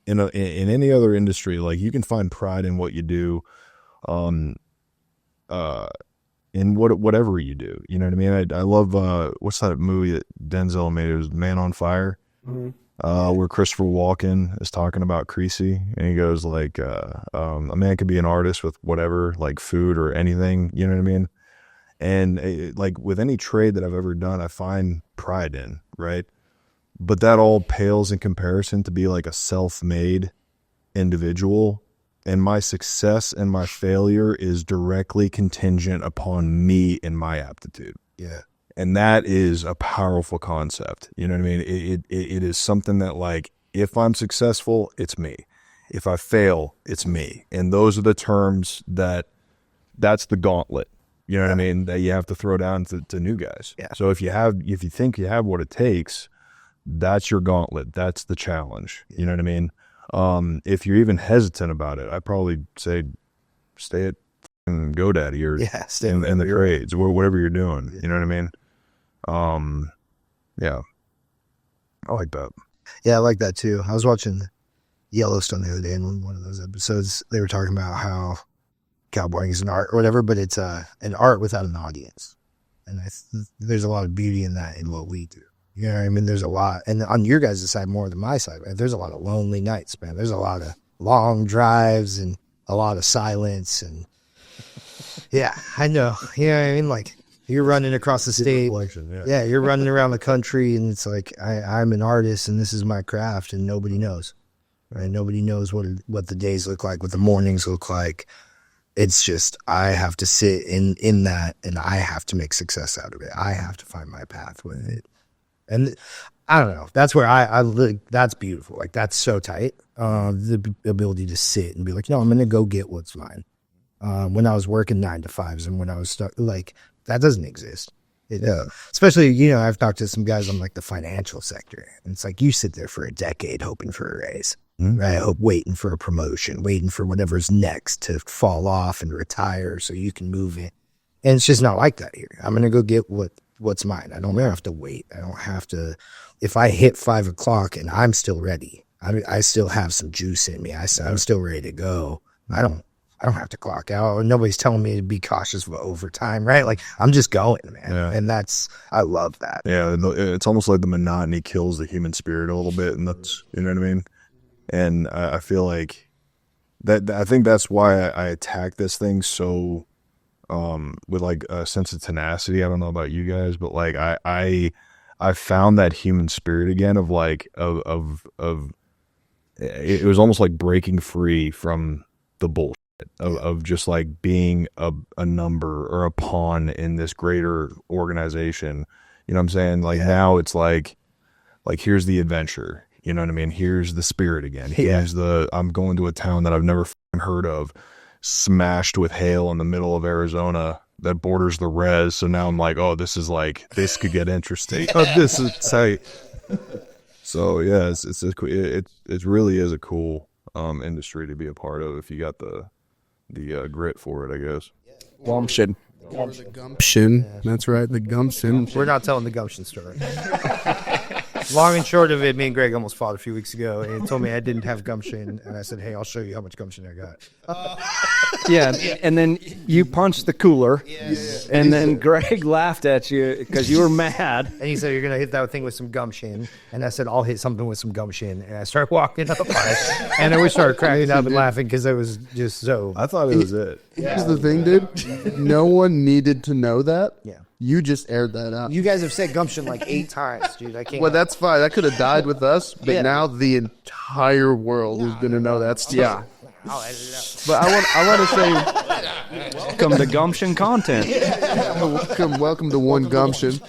in any other industry, like you can find pride in what you do, in whatever you do. You know what I mean? I love what's that movie that Denzel made? It was Man on Fire, where Christopher Walken is talking about Creasy, and he goes like, a man could be an artist with whatever, like food or anything. You know what I mean? And like with any trade that I've ever done, I find pride in, right? But that all pales in comparison to be like a self-made individual. And my success and my failure is directly contingent upon me and my aptitude. Yeah. And that is a powerful concept. You know what I mean? It is something that like, if I'm successful, it's me. If I fail, it's me. And those are the terms that's the gauntlet. You know what I mean? That you have to throw down to new guys. Yeah. So if you think you have what it takes, that's your gauntlet. That's the challenge. You know what I mean? If you're even hesitant about it, I'd probably say stay at GoDaddy or stay in the trades or whatever you're doing. You know what I mean? Yeah. I like that. Yeah, I like that too. I was watching Yellowstone the other day, and in one of those episodes, they were talking about how cowboying is an art or whatever, but it's an art without an audience. And there's a lot of beauty in that in what we do. You know what I mean? There's a lot, and on your guys' side more than my side, man, there's a lot of lonely nights, man. There's a lot of long drives and a lot of silence, and yeah, I know. You know what I mean? Like, you're running across the state. Yeah, you're running around the country, and it's like, I'm an artist, and this is my craft, and nobody knows. Right? Nobody knows what the days look like, what the mornings look like. It's just, I have to sit in that, and I have to make success out of it. I have to find my path with it. And I don't know. That's where I look. That's beautiful. Like, that's so tight. The ability to sit and be like, no, I'm going to go get what's mine. When I was working 9 to 5s and when I was stuck, like, that doesn't exist. Especially, you know, I've talked to some guys on like the financial sector, and it's like, you sit there for a decade hoping for a raise, right? Waiting for a promotion, waiting for whatever's next to fall off and retire so you can move in. And it's just not like that here. I'm going to go get what's mine. I don't have to wait. I don't have to, if I hit 5 o'clock and I'm still ready, I still have some juice in me. I'm still ready to go. I don't have to clock out. Nobody's telling me to be cautious of overtime, right? Like, I'm just going, man. Yeah. And I love that. Yeah, it's almost like the monotony kills the human spirit a little bit, and that's, you know what I mean? And I feel like I think that's why I attack this thing so with like a sense of tenacity. I don't know about you guys, but like I found that human spirit again of like of it was almost like breaking free from the bullshit of just like being a number or a pawn in this greater organization. You know what I'm saying? Like, now it's like here's the adventure. You know what I mean? Here's the spirit again. Here's I'm going to a town that I've never heard of, smashed with hail in the middle of Arizona that borders the res. So now I'm like, oh, this could get interesting. Oh, this is tight. So yeah, it really is a cool industry to be a part of if you got the grit for it, I guess. Gumption. Gumption. That's right, the gumption. We're not telling the Gumption story. Long and short of it, me and Greg almost fought a few weeks ago, and he told me I didn't have gumption, and I said, hey, I'll show you how much gumption I got. Yeah, and then you punched the cooler, and then Greg laughed at you because you were mad. And he said, you're going to hit that thing with some gumption. And I said, I'll hit something with some gumption. And I started walking up, and then we started cracking up and laughing because it was just so. I thought it was it. Here's the thing, dude. No one needed to know that. Yeah. You just aired that out. You guys have said gumption like 8 times, dude. I can't. Well, that's fine. That could have died with us, but now the entire world is going to know that stuff. Yeah. I'll edit it out. But I want to say, welcome to Gumption content. welcome to one Gumption.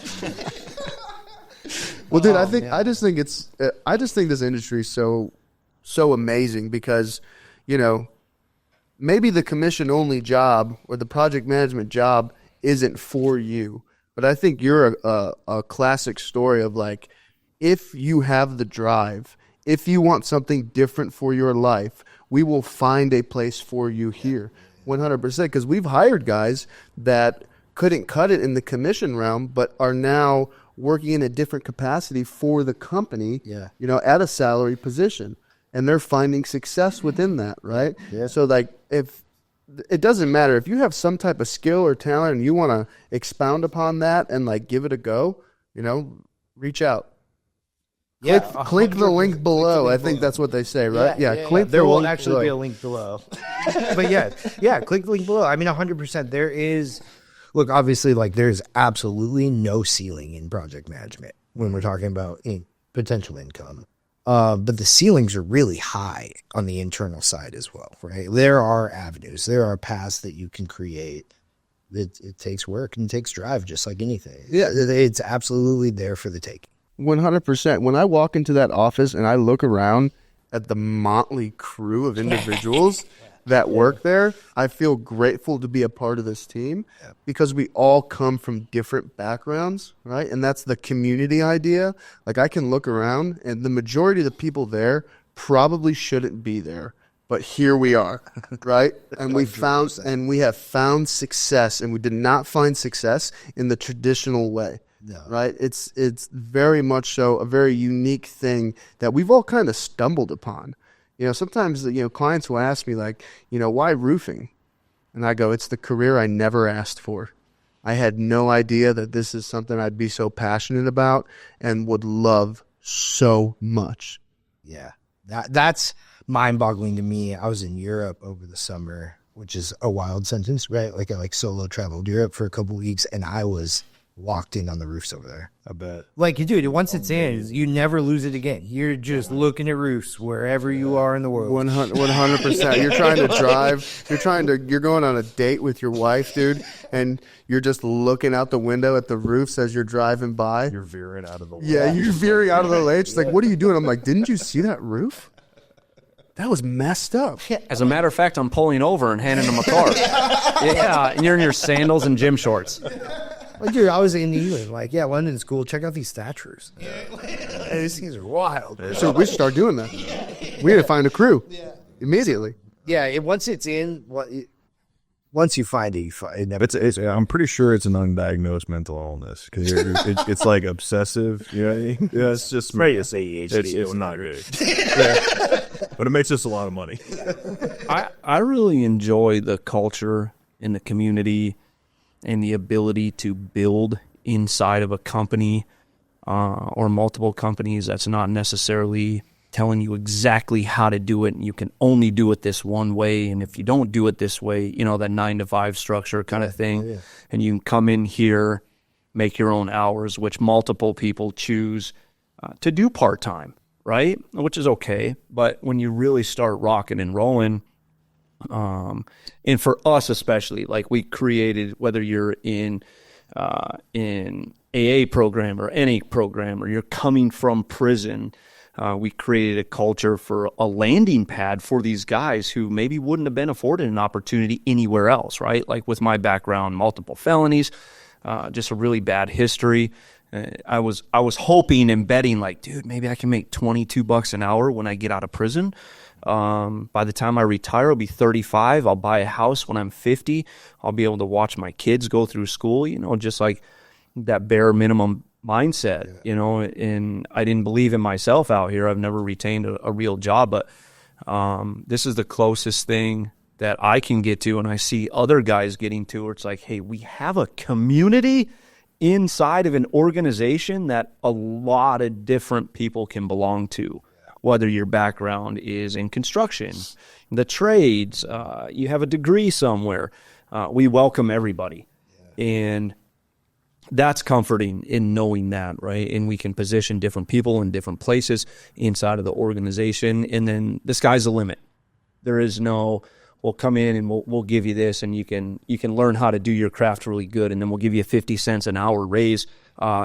Well, dude, I just think this industry is so amazing because, you know, maybe the commission only job or the project management job isn't for you, but I think you're a classic story of like, if you have the drive, if you want something different for your life, we will find a place for you here 100%, because we've hired guys that couldn't cut it in the commission realm but are now working in a different capacity for the company, you know, at a salary position, and they're finding success within that, right? So like, if it doesn't matter if you have some type of skill or talent and you want to expound upon that and like give it a go, you know, reach out. Click the link below. I think that's what they say, right? Yeah, click. There will actually be a link below. But click the link below. I mean, 100%. There is, look, obviously, like, there's absolutely no ceiling in project management when we're talking about potential income. But the ceilings are really high on the internal side as well, right? There are avenues, there are paths that you can create. It takes work and it takes drive, just like anything. Yeah, it's absolutely there for the taking. 100%. When I walk into that office and I look around at the motley crew of individuals that work there, I feel grateful to be a part of this team because we all come from different backgrounds, right? And that's the community idea. Like, I can look around and the majority of the people there probably shouldn't be there, but here we are, right? And we have found success, and we did not find success in the traditional way. No. right? It's very much so a very unique thing that we've all kind of stumbled upon. Sometimes, clients will ask me like, why roofing? And I go, it's the career I never asked for. I had no idea that this is something I'd be so passionate about and would love so much. Yeah. That's mind-boggling to me. I was in Europe over the summer, which is a wild sentence, right? Like I solo traveled Europe for a couple weeks, and I was walked in on the roofs over there. I bet. Like, dude, once it's in, you never lose it again. You're just looking at roofs wherever you are in the world. 100%. You're trying to drive. You're going on a date with your wife, dude, and you're just looking out the window at the roofs as you're driving by. You're veering out of the lane. Yeah, you're veering out of the lane. She's like, what are you doing? I'm like, didn't you see that roof? That was messed up. As a matter of fact, I'm pulling over and handing him a car. Yeah, and you're in your sandals and gym shorts. Like, dude, I was in England. Like, yeah, London's cool. Check out these statues. These things are wild. So we should start doing that. We had to find a crew immediately. Yeah, once it's in, once you find it, it never. I'm pretty sure it's an undiagnosed mental illness because it's like obsessive. You know what I mean? Yeah, it's just Right, it's ADHD. It's not good. Yeah. But it makes us a lot of money. I really enjoy the culture in the community and the ability to build inside of a company or multiple companies that's not necessarily telling you exactly how to do it, and you can only do it this one way, and if you don't do it this way, that 9-to-5 structure kind of thing, and you can come in here, make your own hours, which multiple people choose to do part-time, right? Which is okay, but when you really start rocking and rolling, and for us especially, like we created, whether you're in AA program or any program, or you're coming from prison, we created a culture for a landing pad for these guys who maybe wouldn't have been afforded an opportunity anywhere else, right? Like with my background, multiple felonies, just a really bad history. I was hoping and betting like, dude, maybe I can make $22 an hour when I get out of prison. By the time I retire, I'll be 35. I'll buy a house when I'm 50. I'll be able to watch my kids go through school, just like that bare minimum mindset, and I didn't believe in myself out here. I've never retained a real job, but this is the closest thing that I can get to, and I see other guys getting to where it's like, hey, we have a community inside of an organization that a lot of different people can belong to. Whether your background is in construction, the trades, you have a degree somewhere, we welcome everybody. And that's comforting in knowing that, right? And we can position different people in different places inside of the organization. And then the sky's the limit. There is no, we'll come in and we'll give you this, and you can learn how to do your craft really good, and then we'll give you 50 cents an hour raise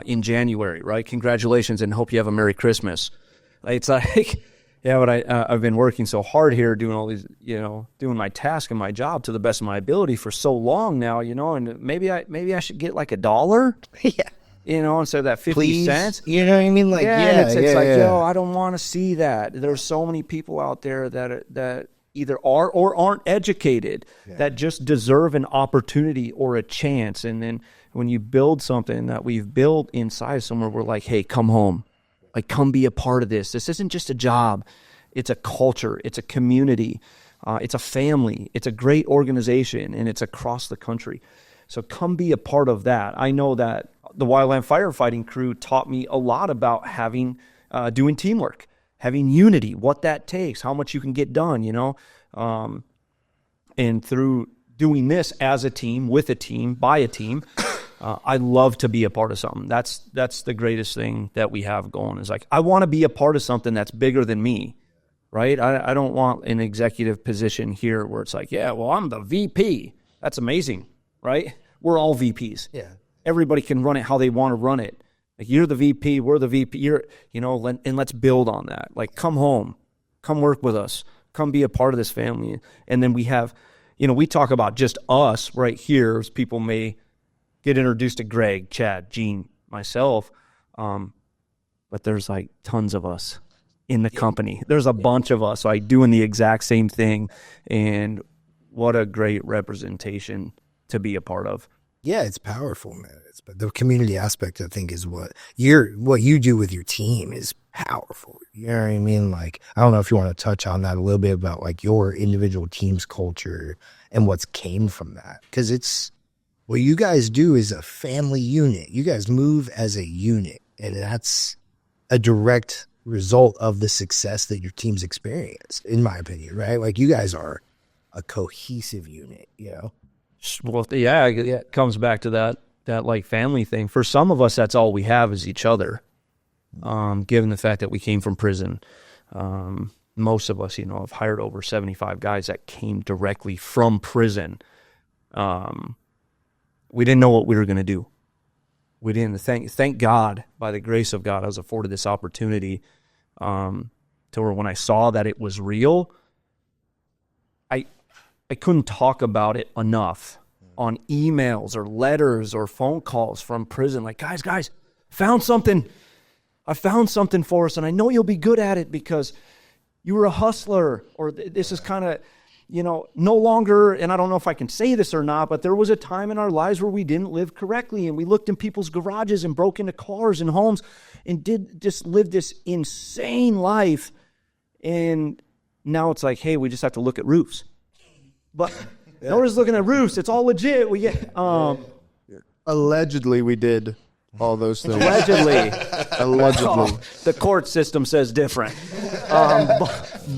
in January, right? Congratulations, and hope you have a Merry Christmas. It's like, yeah, but I've been working so hard here doing all these, doing my task and my job to the best of my ability for so long now, and maybe I should get like $1. Yeah. Instead of that 50 cents. You know what I mean? Like, it's like, yo, I don't want to see that. There's so many people out there that either are or aren't educated that just deserve an opportunity or a chance. And then when you build something that we've built inside somewhere, we're like, hey, come home. Like, come be a part of this. This isn't just a job. It's a culture. It's a community. It's a family. It's a great organization, and it's across the country. So come be a part of that. I know that the wildland firefighting crew taught me a lot about doing teamwork, having unity, what that takes, how much you can get done, and through doing this as a team, with a team, by a team, I love to be a part of something. That's the greatest thing that we have going, is like, I want to be a part of something that's bigger than me, right? I don't want an executive position here where it's like, yeah, well, I'm the VP. That's amazing, right? We're all VPs. Yeah. Everybody can run it how they want to run it. Like, you're the VP, we're the VP, and let's build on that. Like, come home, come work with us, come be a part of this family. And then we have, we talk about just us right here, as people may get introduced to Greg, Chad, Gene, myself, but there's like tons of us in the company. There's a bunch of us like doing the exact same thing, and what a great representation to be a part of. Yeah, it's powerful, man. But the community aspect, I think, is what you do with your team is powerful. You know what I mean? Like, I don't know if you want to touch on that a little bit about like your individual team's culture and what's came from that. Because it's what you guys do is a family unit. You guys move as a unit, and that's a direct result of the success that your team's experienced, in my opinion, right? Like, you guys are a cohesive unit, you know? Well, yeah, it comes back to that like family thing. For some of us, that's all we have is each other. Given the fact that we came from prison, most of us, have hired over 75 guys that came directly from prison. We didn't know what we were going to do. We didn't. Thank God, by the grace of God, I was afforded this opportunity to where when I saw that it was real, I couldn't talk about it enough on emails or letters or phone calls from prison. Like, guys, found something. I found something for us, and I know you'll be good at it because you were a hustler, or this is kind of, no longer, and I don't know if I can say this or not, but there was a time in our lives where we didn't live correctly, and we looked in people's garages and broke into cars and homes and did just live this insane life. And now it's like, hey, we just have to look at roofs. But nobody's looking at roofs. It's all legit. We get Allegedly, we did all those things. allegedly. Allegedly. The court system says different.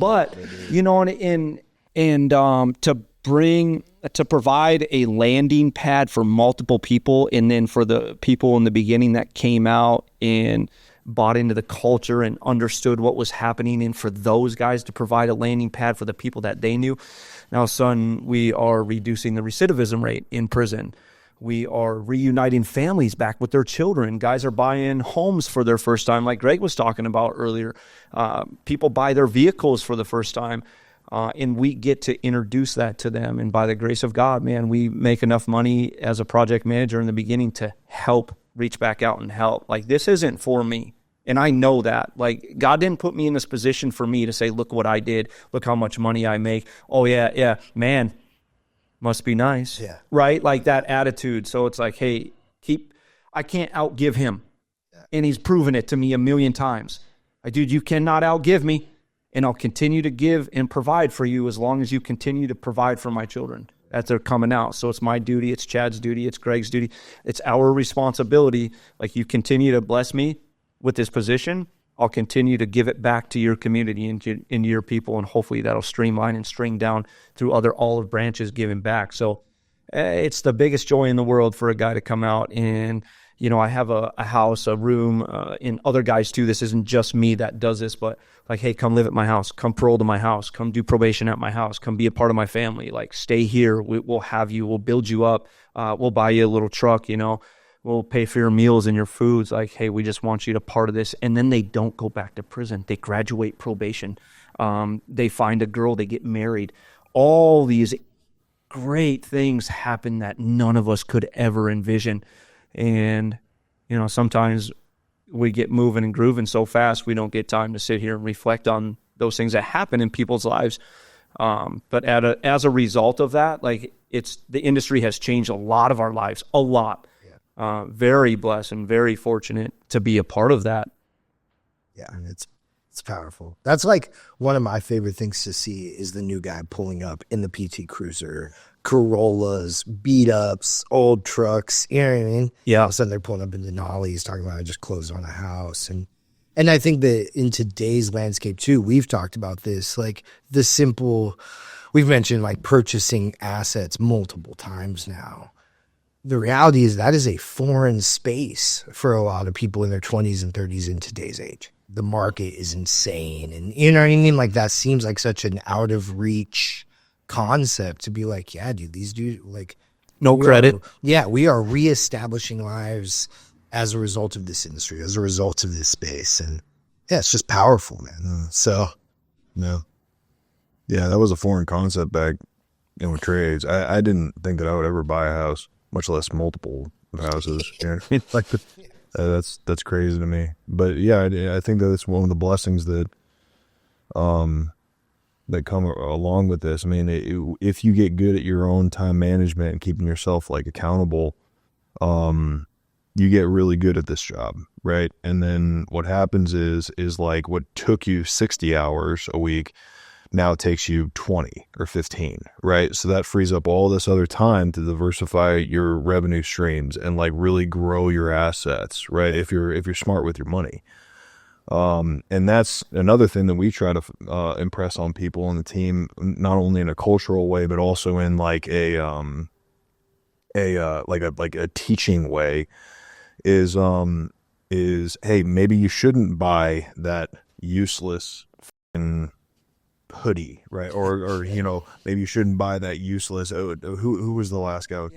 But to provide a landing pad for multiple people, and then for the people in the beginning that came out and bought into the culture and understood what was happening, and for those guys to provide a landing pad for the people that they knew. Now, son, we are reducing the recidivism rate in prison. We are reuniting families back with their children. Guys are buying homes for their first time, like Greg was talking about earlier. People buy their vehicles for the first time, and we get to introduce that to them. And by the grace of God, man, we make enough money as a project manager in the beginning to help reach back out and help. Like, this isn't for me. And I know that. Like, God didn't put me in this position for me to say, look what I did. Look how much money I make. Oh, yeah, man, must be nice. Yeah. Right? Like that attitude. So it's like, hey, I can't outgive him. Yeah. And he's proven it to me a million times. Dude, you cannot outgive me. And I'll continue to give and provide for you as long as you continue to provide for my children as they're coming out. So it's my duty. It's Chad's duty. It's Greg's duty. It's our responsibility. Like, you continue to bless me with this position, I'll continue to give it back to your community and to your people, and hopefully that'll streamline and string down through other olive branches giving back. So it's the biggest joy in the world for a guy to come out and, I have a house, a room, and other guys too. This isn't just me that does this, but like, hey, come live at my house, come parole to my house, come do probation at my house, come be a part of my family. Like, stay here. We'll have you. We'll build you up. We'll buy you a little truck, We'll pay for your meals and your foods. Like, hey, we just want you to part of this. And then they don't go back to prison. They graduate probation. They find a girl. They get married. All these great things happen that none of us could ever envision. And, sometimes we get moving and grooving so fast, we don't get time to sit here and reflect on those things that happen in people's lives. But as a result of that, like, the industry has changed a lot of our lives, a lot. Very blessed and very fortunate to be a part of that. Yeah, it's powerful. That's like one of my favorite things to see is the new guy pulling up in the PT Cruiser, Corollas, beat ups, old trucks. You know what I mean? Yeah. All of a sudden they're pulling up in Denali's talking about I just closed on a house. And I think that in today's landscape too, we've talked about this, like the simple, we've mentioned like purchasing assets multiple times now. The reality is that is a foreign space for a lot of people in their 20s and 30s in today's age. The market is insane. And you know what I mean? Like, that seems like such an out of reach concept to be like, yeah, dude, these dudes, like, no credit. We are reestablishing lives as a result of this industry, as a result of this space. And yeah, it's just powerful, man. So, no. Yeah, that was a foreign concept back with trades. I didn't think that I would ever buy a house, much less multiple houses. Like that's crazy to me. But yeah, I think that it's one of the blessings that that come along with this. I mean, if you get good at your own time management and keeping yourself like accountable, you get really good at this job, right? And then what happens is like what took you 60 hours a week now takes you 20 or 15, right? So that frees up all this other time to diversify your revenue streams and like really grow your assets, right? If you're smart with your money. And that's another thing that we try to impress on people on the team, not only in a cultural way, but also in like a teaching way, is hey, maybe you shouldn't buy that useless hoodie, right? Or you know, maybe you shouldn't buy that useless. Who was the last guy?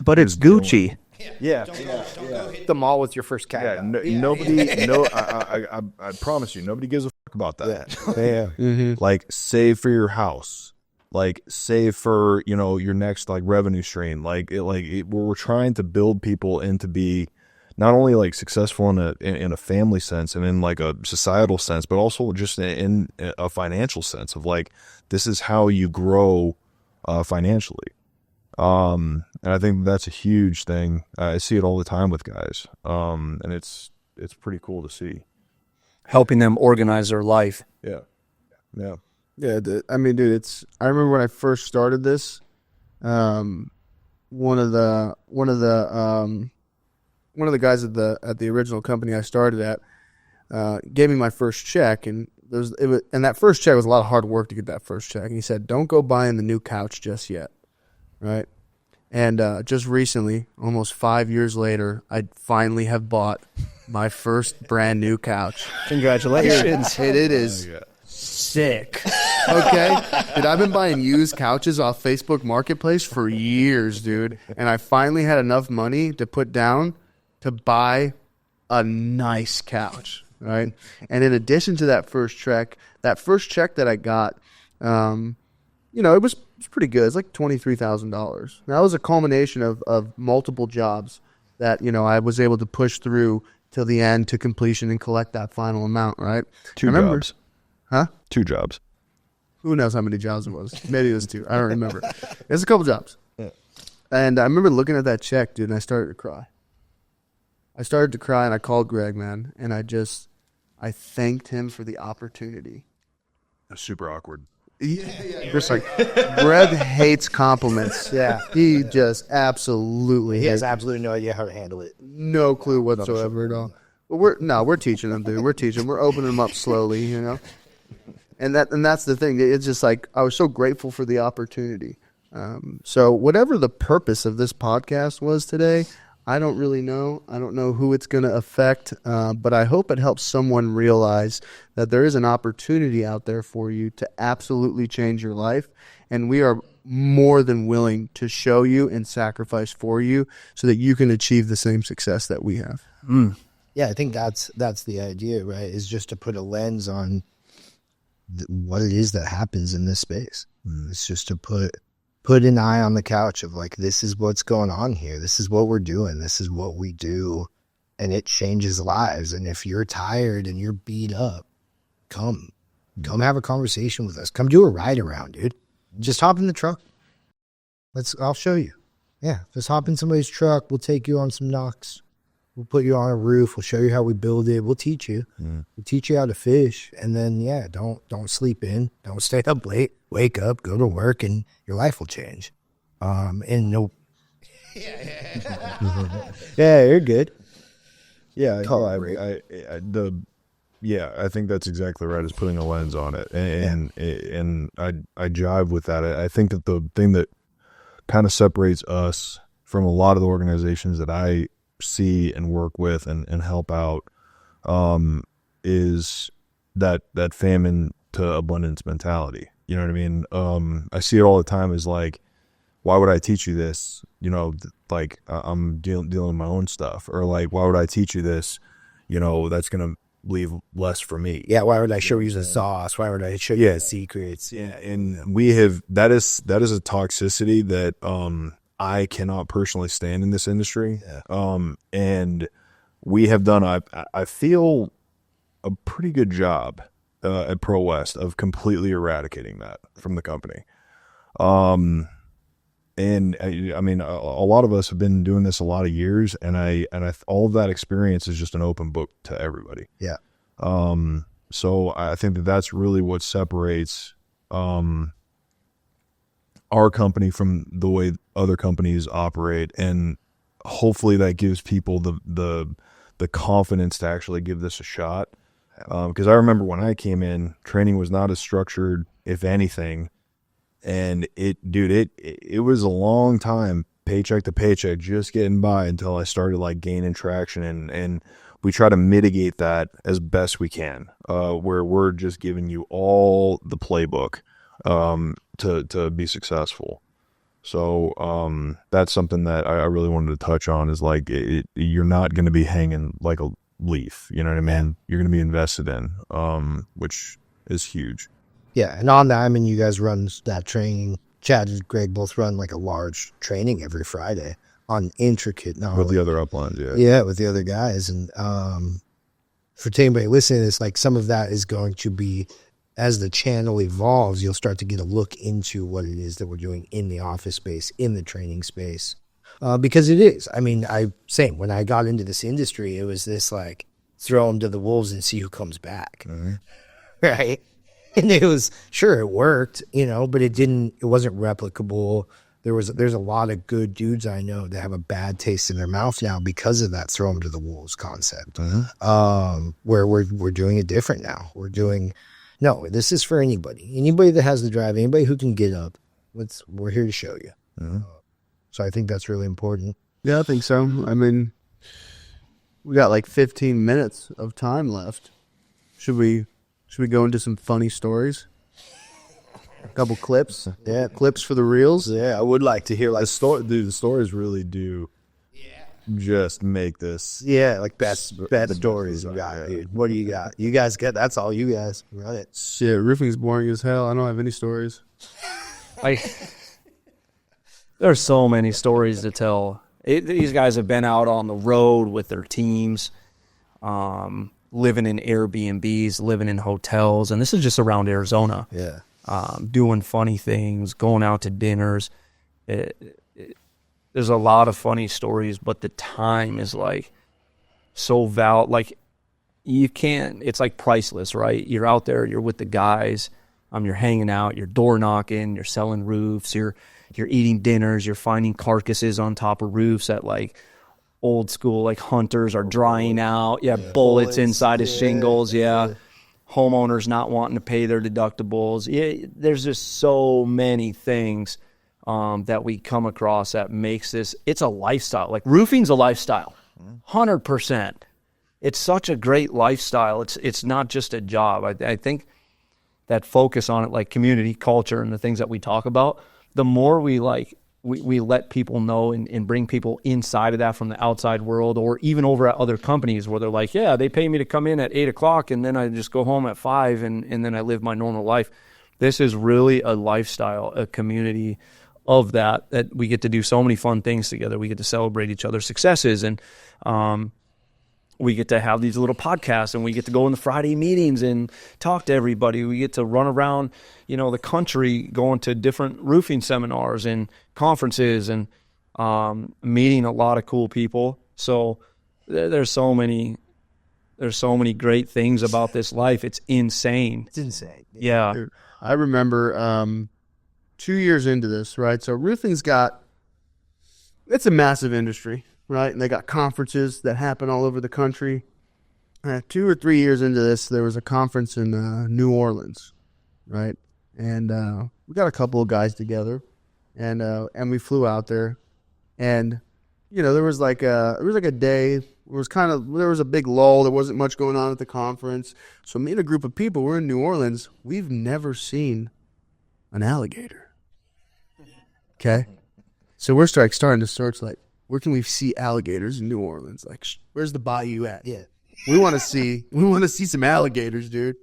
But it's Gucci. Yeah. Don't go hit the mall with your first cat. Yeah, nobody. I promise you, nobody gives a fuck about that. Yeah. Like, save for your house. Like, save for, you know, your next like revenue stream. We're trying to build people into be not only like successful in a family sense and in like a societal sense, but also just in a financial sense of like, this is how you grow financially. And I think that's a huge thing. I see it all the time with guys. And it's pretty cool to see. Helping them organize their life. Yeah. I mean, dude, I remember when I first started this, one of the guys at the original company I started at gave me my first check, and that first check was a lot of hard work to get that first check. And he said, "Don't go buying the new couch just yet." Right? And just recently, almost 5 years later, I finally have bought my first brand new couch. Congratulations. It is sick. Okay? Dude, I've been buying used couches off Facebook Marketplace for years, dude. And I finally had enough money to put down to buy a nice couch, right? And in addition to that first check that I got, you know, it was pretty good. It's like $23,000. That was a culmination of multiple jobs that, you know, I was able to push through till the end to completion and collect that final amount, right? Two jobs. Huh? 2 jobs. Who knows how many jobs it was? Maybe it was 2. I don't remember. It was a couple jobs. Yeah. And I remember looking at that check, dude, and I started to cry. And I called Greg, man, and I thanked him for the opportunity. That's super awkward. Yeah. Just like, Greg hates compliments. Yeah. He just absolutely He has hates. absolutely no idea how to handle it. No clue whatsoever at all. But we're teaching them, dude. We're teaching them. We're opening them up slowly, you know. And that's the thing. It's just like, I was so grateful for the opportunity. So whatever the purpose of this podcast was today, I don't really know. I don't know who it's going to affect, but I hope it helps someone realize that there is an opportunity out there for you to absolutely change your life, and we are more than willing to show you and sacrifice for you so that you can achieve the same success that we have. Yeah, I think that's the idea, right? Is just to put a lens on what it is that happens in this space. It's just to put an eye on the couch of like, this is what's going on here. This is what we're doing. This is what we do. And it changes lives. And if you're tired and you're beat up, come have a conversation with us. Come do a ride around, dude. Just hop in the truck. I'll show you. Yeah. Just hop in somebody's truck. We'll take you on some knocks. We'll put you on a roof. We'll show you how we build it. We'll teach you. We'll teach you how to fish. And then, yeah, don't sleep in. Don't stay up late. Wake up, go to work, and your life will change. And no. Yeah, you're good. Yeah, I think that's exactly right. Is putting a lens on it, and I jive with that. I think that the thing that kind of separates us from a lot of the organizations that I see and work with and help out is that famine to abundance mentality. You know what I mean? I see it all the time as like, why would I teach you this? You know, like I'm dealing with my own stuff, or like, why would I teach you this? You know, that's going to leave less for me. Yeah, why would I show you the sauce? Why would I show you the secrets? Yeah, and we have that is a toxicity that I cannot personally stand in this industry. Yeah. And we have done I feel a pretty good job at Pro West of completely eradicating that from the company. And I mean, a lot of us have been doing this a lot of years, and all of that experience is just an open book to everybody. Yeah. So I think that that's really what separates our company from the way other companies operate, and hopefully that gives people the confidence to actually give this a shot. Because I remember when I came in, training was not as structured, if anything. And it was a long time, paycheck to paycheck, just getting by until I started like gaining traction, and we try to mitigate that as best we can, where we're just giving you all the playbook to be successful. So that's something that I really wanted to touch on, is like you're not going to be hanging like a leaf, you know what I mean? You're going to be invested in, which is huge. Yeah, and on that, I mean, you guys run that training. Chad and Greg both run like a large training every Friday on intricate knowledge. With the other uplines, yeah. Yeah, with the other guys. And for anybody listening, it's like some of that is going to be, as the channel evolves, you'll start to get a look into what it is that we're doing in the office space, in the training space. Because it is. I mean, when I got into this industry, it was this like, throw them to the wolves and see who comes back. Mm-hmm. Right? And it was, sure, it worked, but it wasn't replicable. There's a lot of good dudes I know that have a bad taste in their mouth now because of that throw them to the wolves concept. Mm-hmm. Where we're doing it different now. No, this is for anybody. Anybody that has the drive, anybody who can get up. We're here to show you. Mm-hmm. So I think that's really important. Yeah, I think so. I mean, we got like 15 minutes of time left. Should we go into some funny stories? A couple clips? Yeah. Clips for the reels? Yeah, I would like to hear like the stories really do just make this. Yeah, like best stories you got, dude. What do you got? You guys get, that's all you guys. Run it. Shit, roofing's boring as hell. I don't have any stories. There's so many stories to tell. These guys have been out on the road with their teams, living in Airbnbs, living in hotels, and this is just around Arizona. Yeah. Doing funny things, going out to dinners. There's a lot of funny stories, but the time is like so like you can't, it's like priceless, right? You're out there, you're with the guys, you're hanging out, you're door knocking, you're selling roofs, you're eating dinners, you're finding carcasses on top of roofs at like old school, like hunters are drying out. Yeah, bullets inside of shingles. Yeah. Homeowners not wanting to pay their deductibles. Yeah, there's just so many things that we come across that makes this, it's a lifestyle. Like roofing's a lifestyle, 100%. It's such a great lifestyle. It's not just a job. I think that focus on it, like community, culture, and the things that we talk about, the more we let people know and bring people inside of that from the outside world, or even over at other companies where they're like, yeah, they pay me to come in at 8:00 and then I just go home at 5 and then I live my normal life. This is really a lifestyle, a community of that we get to do so many fun things together. We get to celebrate each other's successes, and we get to have these little podcasts, and we get to go in the Friday meetings and talk to everybody. We get to run around, the country, going to different roofing seminars and conferences and meeting a lot of cool people. So there's so many great things about this life. It's insane. It's insane. Yeah. Dude, I remember 2 years into this, right? So roofing's it's a massive industry, right? And they got conferences that happen all over the country. 2 or 3 years into this, there was a conference in New Orleans, right? And we got a couple of guys together, and we flew out there, and there was like a day. There was a big lull. There wasn't much going on at the conference. So me and a group of people, we're in New Orleans. We've never seen an alligator. Okay, so we're starting to search, like, where can we see alligators in New Orleans? Like, where's the bayou at? Yeah, we want to see some alligators, dude.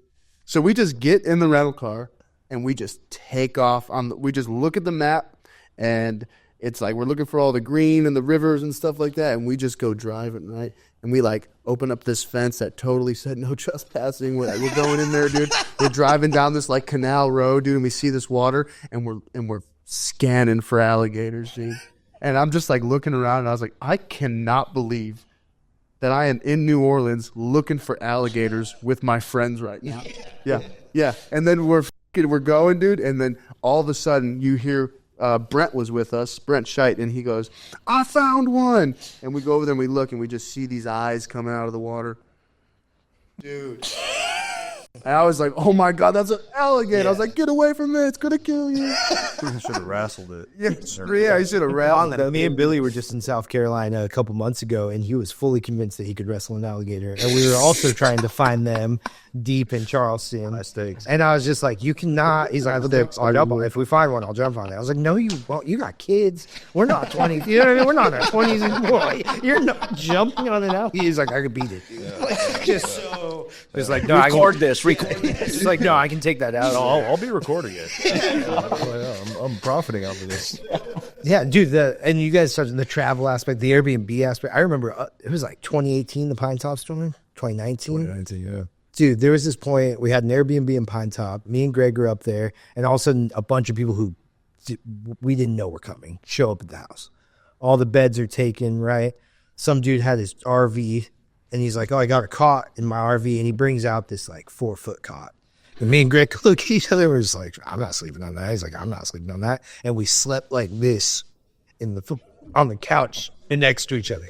So we just get in the rental car and we just take off we just look at the map, and it's like we're looking for all the green and the rivers and stuff like that, and we just go drive at night, and we like open up this fence that totally said no trespassing. We're going in there, dude. We're driving down this like canal road, dude, and we see this water, and we're scanning for alligators, dude. And I'm just like looking around, and I was like, I cannot believe that I am in New Orleans looking for alligators with my friends right now. Yeah. And then we're going, dude. And then all of a sudden you hear Brent was with us, Brent Scheidt, and he goes, I found one. And we go over there and we look, and we just see these eyes coming out of the water. Dude. And I was like, oh my God, that's an alligator. Yeah. I was like, get away from it. It's going to kill you. You should have wrestled it. Yeah, you should have wrestled it. Me and Billy were just in South Carolina a couple months ago, and he was fully convinced that he could wrestle an alligator. And we were also trying to find them deep in Charleston. High stakes. And I was just like, you cannot. He's like, if we find one, I'll jump on it. I was like, no, you won't. You got kids. We're not 20. You know what I mean? We're not in our 20s anymore. You're not jumping on an alligator. He's like, I could beat it. Yeah. Just so. It's like, no, record this. It's like, no, I can take that out. I'll be recording it. I'm profiting off of this. Yeah, dude. And you guys started the travel aspect, the Airbnb aspect. I remember it was like 2018, the Pine Top Storm. 2019, yeah. Dude, there was this point we had an Airbnb in Pine Top. Me and Greg were up there, and all of a sudden, a bunch of people who we didn't know were coming show up at the house. All the beds are taken, right? Some dude had his RV, and he's like, "Oh, I got a cot in my RV," and he brings out this like 4-foot cot. And me and Greg look at each other. We're just like, "I'm not sleeping on that." He's like, "I'm not sleeping on that," and we slept like this on the couch and next to each other.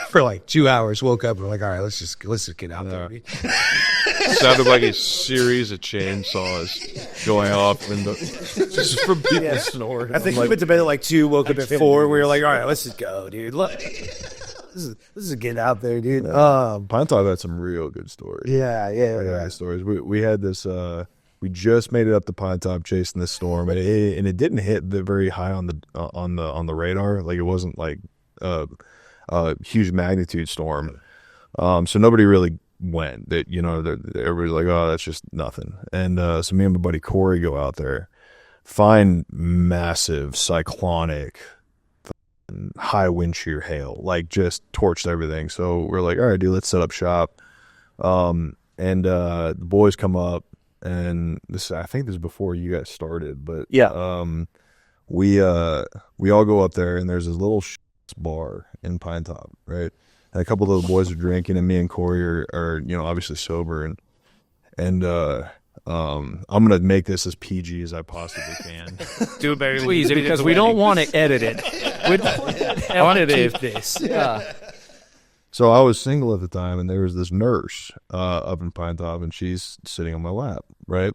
For like 2 hours, woke up and we're like, all right, let's just get out there. Sounded like a series of chainsaws going off in the just from people snoring. I think we went to bed at like 2, woke up at 4. We were like, all right, let's just go, dude. Look, this is get out there, dude. Pine Top had some real good stories. Yeah. Good stories. We had this. We just made it up to Pine Top chasing this storm, and it didn't hit very high on the radar. Like it wasn't like huge magnitude storm. So nobody really went. That everybody's like, oh, that's just nothing. And so me and my buddy Corey go out there, find massive cyclonic, high wind shear hail, like just torched everything. So we're like, all right, dude, let's set up shop. And the boys come up, and I think this is before you guys started, but yeah, we all go up there, and there's this little bar in Pine Top, right? And a couple of the boys are drinking, and me and Corey are obviously sober, and I'm gonna make this as PG as I possibly can. Do it, Barry, please, because we don't want to edit it. I want to keep this. Yeah. So I was single at the time, and there was this nurse up in Pine Top, and she's sitting on my lap, right?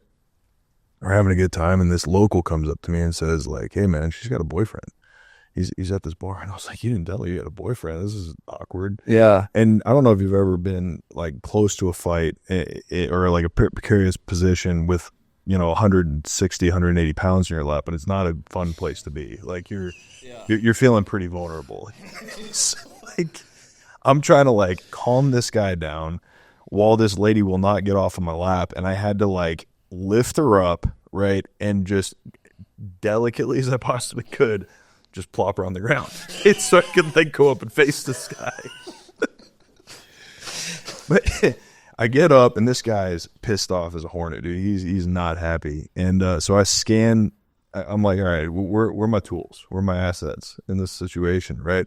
We're having a good time, and this local comes up to me and says, like, "Hey, man, she's got a boyfriend. He's at this bar." And I was like, "You didn't tell me you had a boyfriend. This is awkward." Yeah. And I don't know if you've ever been like close to a fight or like a precarious position with 160, 180 pounds in your lap, and it's not a fun place to be. Like you're feeling pretty vulnerable. So, like, I'm trying to like calm this guy down while this lady will not get off of my lap, and I had to like lift her up, right, and just delicately as I possibly could, just plop her on the ground. It's so I could then go up and face this guy. But I get up, and this guy is pissed off as a hornet, dude. He's not happy. And so I scan. I'm like, all right, where are my tools? Where are my assets in this situation, right?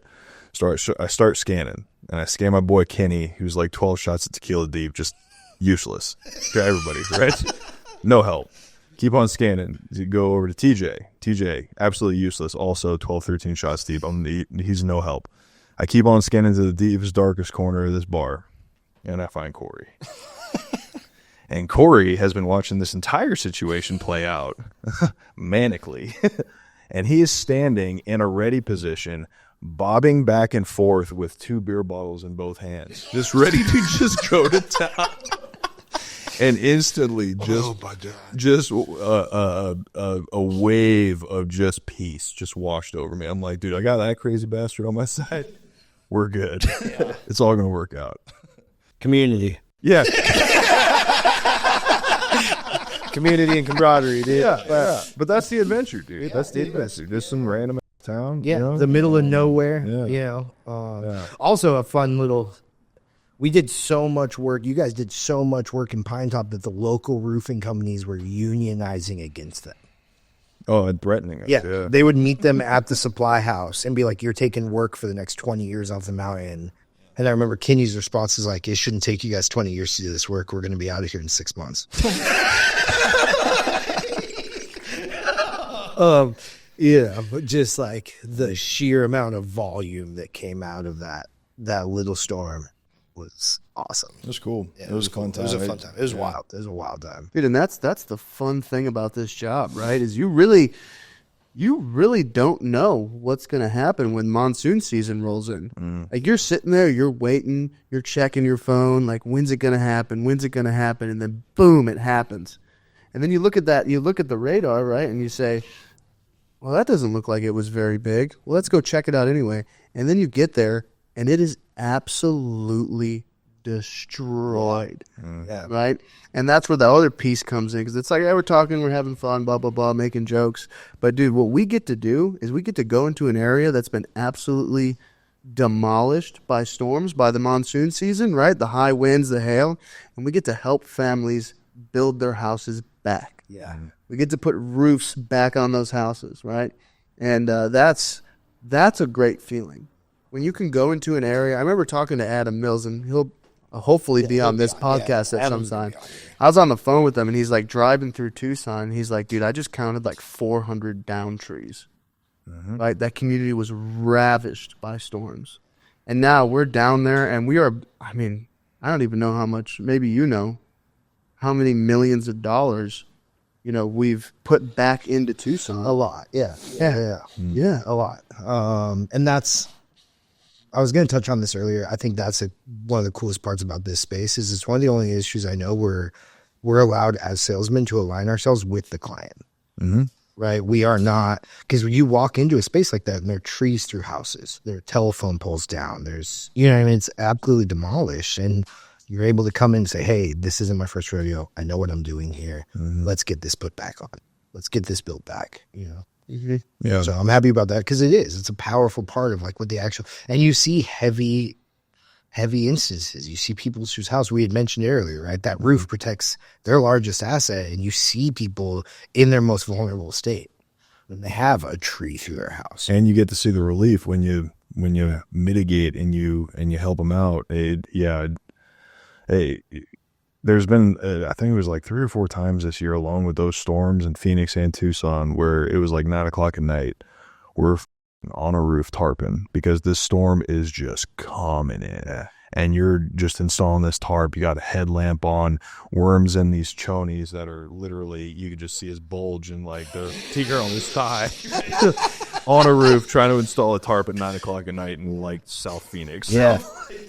I start scanning, and I scan my boy Kenny, who's like 12 shots of tequila deep, just useless to everybody, right? No help. Keep on scanning. You go over to TJ, absolutely useless, also 12, 13 shots deep. He's no help. I keep on scanning to the deepest, darkest corner of this bar, and I find Corey. And Corey has been watching this entire situation play out manically. And he is standing in a ready position, bobbing back and forth with 2 beer bottles in both hands, just ready to just go to town. And instantly, just a wave of just peace just washed over me. I'm like, dude, I got that crazy bastard on my side. We're good. Yeah. It's all going to work out. Community. Yeah. Community and camaraderie, dude. Yeah. But that's the adventure, dude. Yeah, that's the adventure. Just some random town. Yeah, the middle of nowhere. Yeah. Also a fun little... We did so much work. You guys did so much work in Pine Top that the local roofing companies were unionizing against them. Oh, and threatening us. Yeah. They would meet them at the supply house and be like, you're taking work for the next 20 years off the mountain. And I remember Kenny's response is like, it shouldn't take you guys 20 years to do this work. We're going to be out of here in 6 months. Yeah, but just like the sheer amount of volume that came out of that little storm was awesome. It was cool. Yeah, it was a fun time. It was a fun time. It was wild. It was a wild time. Dude, and that's the fun thing about this job, right? Is you really don't know what's going to happen when monsoon season rolls in. Like you're sitting there, you're waiting, you're checking your phone, like when's it going to happen? When's it going to happen? And then boom, it happens. And then you look at the radar, right? And you say, well, that doesn't look like it was very big. Well, let's go check it out anyway. And then you get there and it is absolutely destroyed. Yeah. Right? And that's where the other piece comes in, because it's like, yeah, we're talking, we're having fun, blah, blah, blah, making jokes. But, dude, what we get to do is we get to go into an area that's been absolutely demolished by storms, by the monsoon season, right? The high winds, the hail. And we get to help families build their houses back. Yeah. We get to put roofs back on those houses, right? And that's a great feeling. When you can go into an area, I remember talking to Adam Mills, and he'll hopefully be on this podcast at some time. I was on the phone with him, and he's like driving through Tucson, and he's like, dude, I just counted like 400 down trees. Right? That community was ravished by storms. And now we're down there, and we are, I mean, I don't even know how much, maybe you know, how many millions of dollars, you know, we've put back into Tucson. A lot. Yeah. Yeah. A lot. And that's, I was going to touch on this earlier. I think that's one of the coolest parts about this space is it's one of the only issues I know where we're allowed as salesmen to align ourselves with the client. Right? We are not, because when you walk into a space like that and there are trees through houses, there are telephone poles down, there's, you know what I mean? It's absolutely demolished. And you're able to come in and say, hey, this isn't my first rodeo. I know what I'm doing here. Let's get this put back on. Let's get this built back, you know? Yeah. So I'm happy about that because it is. It's a powerful part of like what the actual, and you see heavy instances. You see people whose house, we had mentioned earlier, right? That roof protects their largest asset, and you see people in their most vulnerable state when they have a tree through their house. And you get to see the relief when you mitigate and you help them out. There's been, I think it was like 3 or 4 times this year, along with those storms in Phoenix and Tucson, where it was like 9 o'clock at night. We're on a roof tarping because this storm is just coming in. And you're just installing this tarp. You got a headlamp on, worms in these chonies that are literally, you could just see his bulge and like the ticker on his thigh on a roof trying to install a tarp at 9 o'clock at night in like South Phoenix. Yeah.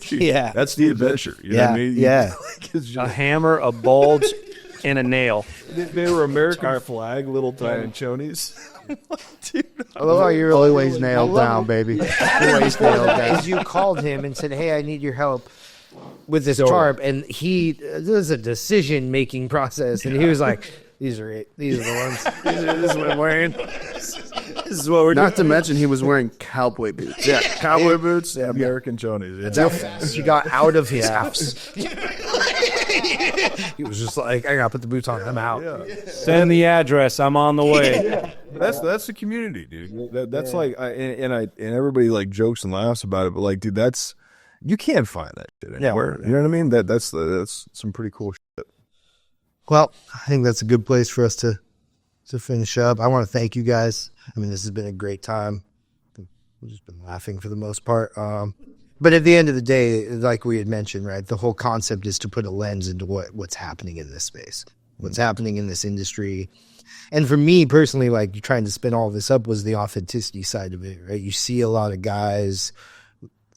Dude, Yeah. That's the adventure. You know what I mean? Yeah. A hammer, a bulge, and a nail. They were American flag, little tiny chonies. Dude, I love how you're always nailed down, baby. Always nailed down. Is you called him and said, hey, I need your help with this tarp. And there was a decision-making process. And he was like, these are it. These are the ones. This is what I'm wearing. This is what we're doing. Not to mention he was wearing cowboy boots. Yeah, cowboy boots, American chonies. Yeah. He got out of his house. He was just like, I got to put the boots on. I'm out. Send the address. I'm on the way. That's the community, dude. That's like, and everybody like jokes and laughs about it, but like, dude, you can't find that shit anywhere. You know what I mean? That's some pretty cool shit. Well, I think that's a good place for us to finish up. I want to thank you guys. I mean, this has been a great time. We've just been laughing for the most part. But at the end of the day, like we had mentioned, right, the whole concept is to put a lens into what's happening in this space, what's happening in this industry. And for me personally, like trying to spin all this up was the authenticity side of it, right? You see a lot of guys,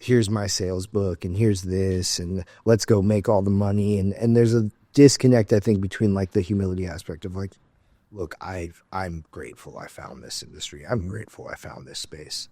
here's my sales book and here's this and let's go make all the money. And there's a disconnect, I think, between like the humility aspect of like, look, I'm grateful I found this industry. I'm grateful I found this space.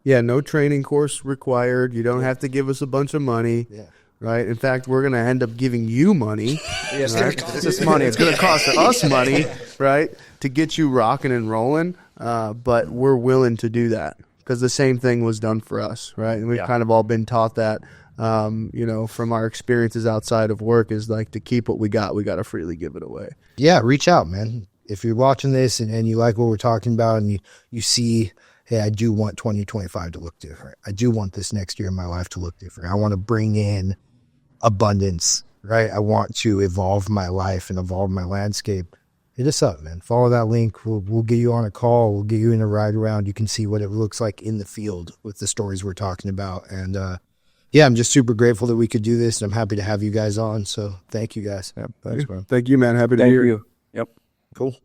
Yeah, no training course required. You don't have to give us a bunch of money. Yeah. Right? In fact, we're going to end up giving you money. Yes, right? It's just money. It's going to cost us money, right, to get you rocking and rolling. But we're willing to do that because the same thing was done for us, right? And we've kind of all been taught that, from our experiences outside of work is like to keep what we got to freely give it away. Yeah, reach out, man. if you're watching this and you like what we're talking about and you see, hey, I do want 2025 to look different. I do want this next year in my life to look different. I want to bring in abundance, right? I want to evolve my life and evolve my landscape. Hit us up, man. Follow that link. We'll get you on a call. We'll get you in a ride around. You can see what it looks like in the field with the stories we're talking about. And yeah, I'm just super grateful that we could do this, and I'm happy to have you guys on. So thank you guys. Yeah, thanks, man. Thank you, man. Happy to Thank hear you. Yep. Cool.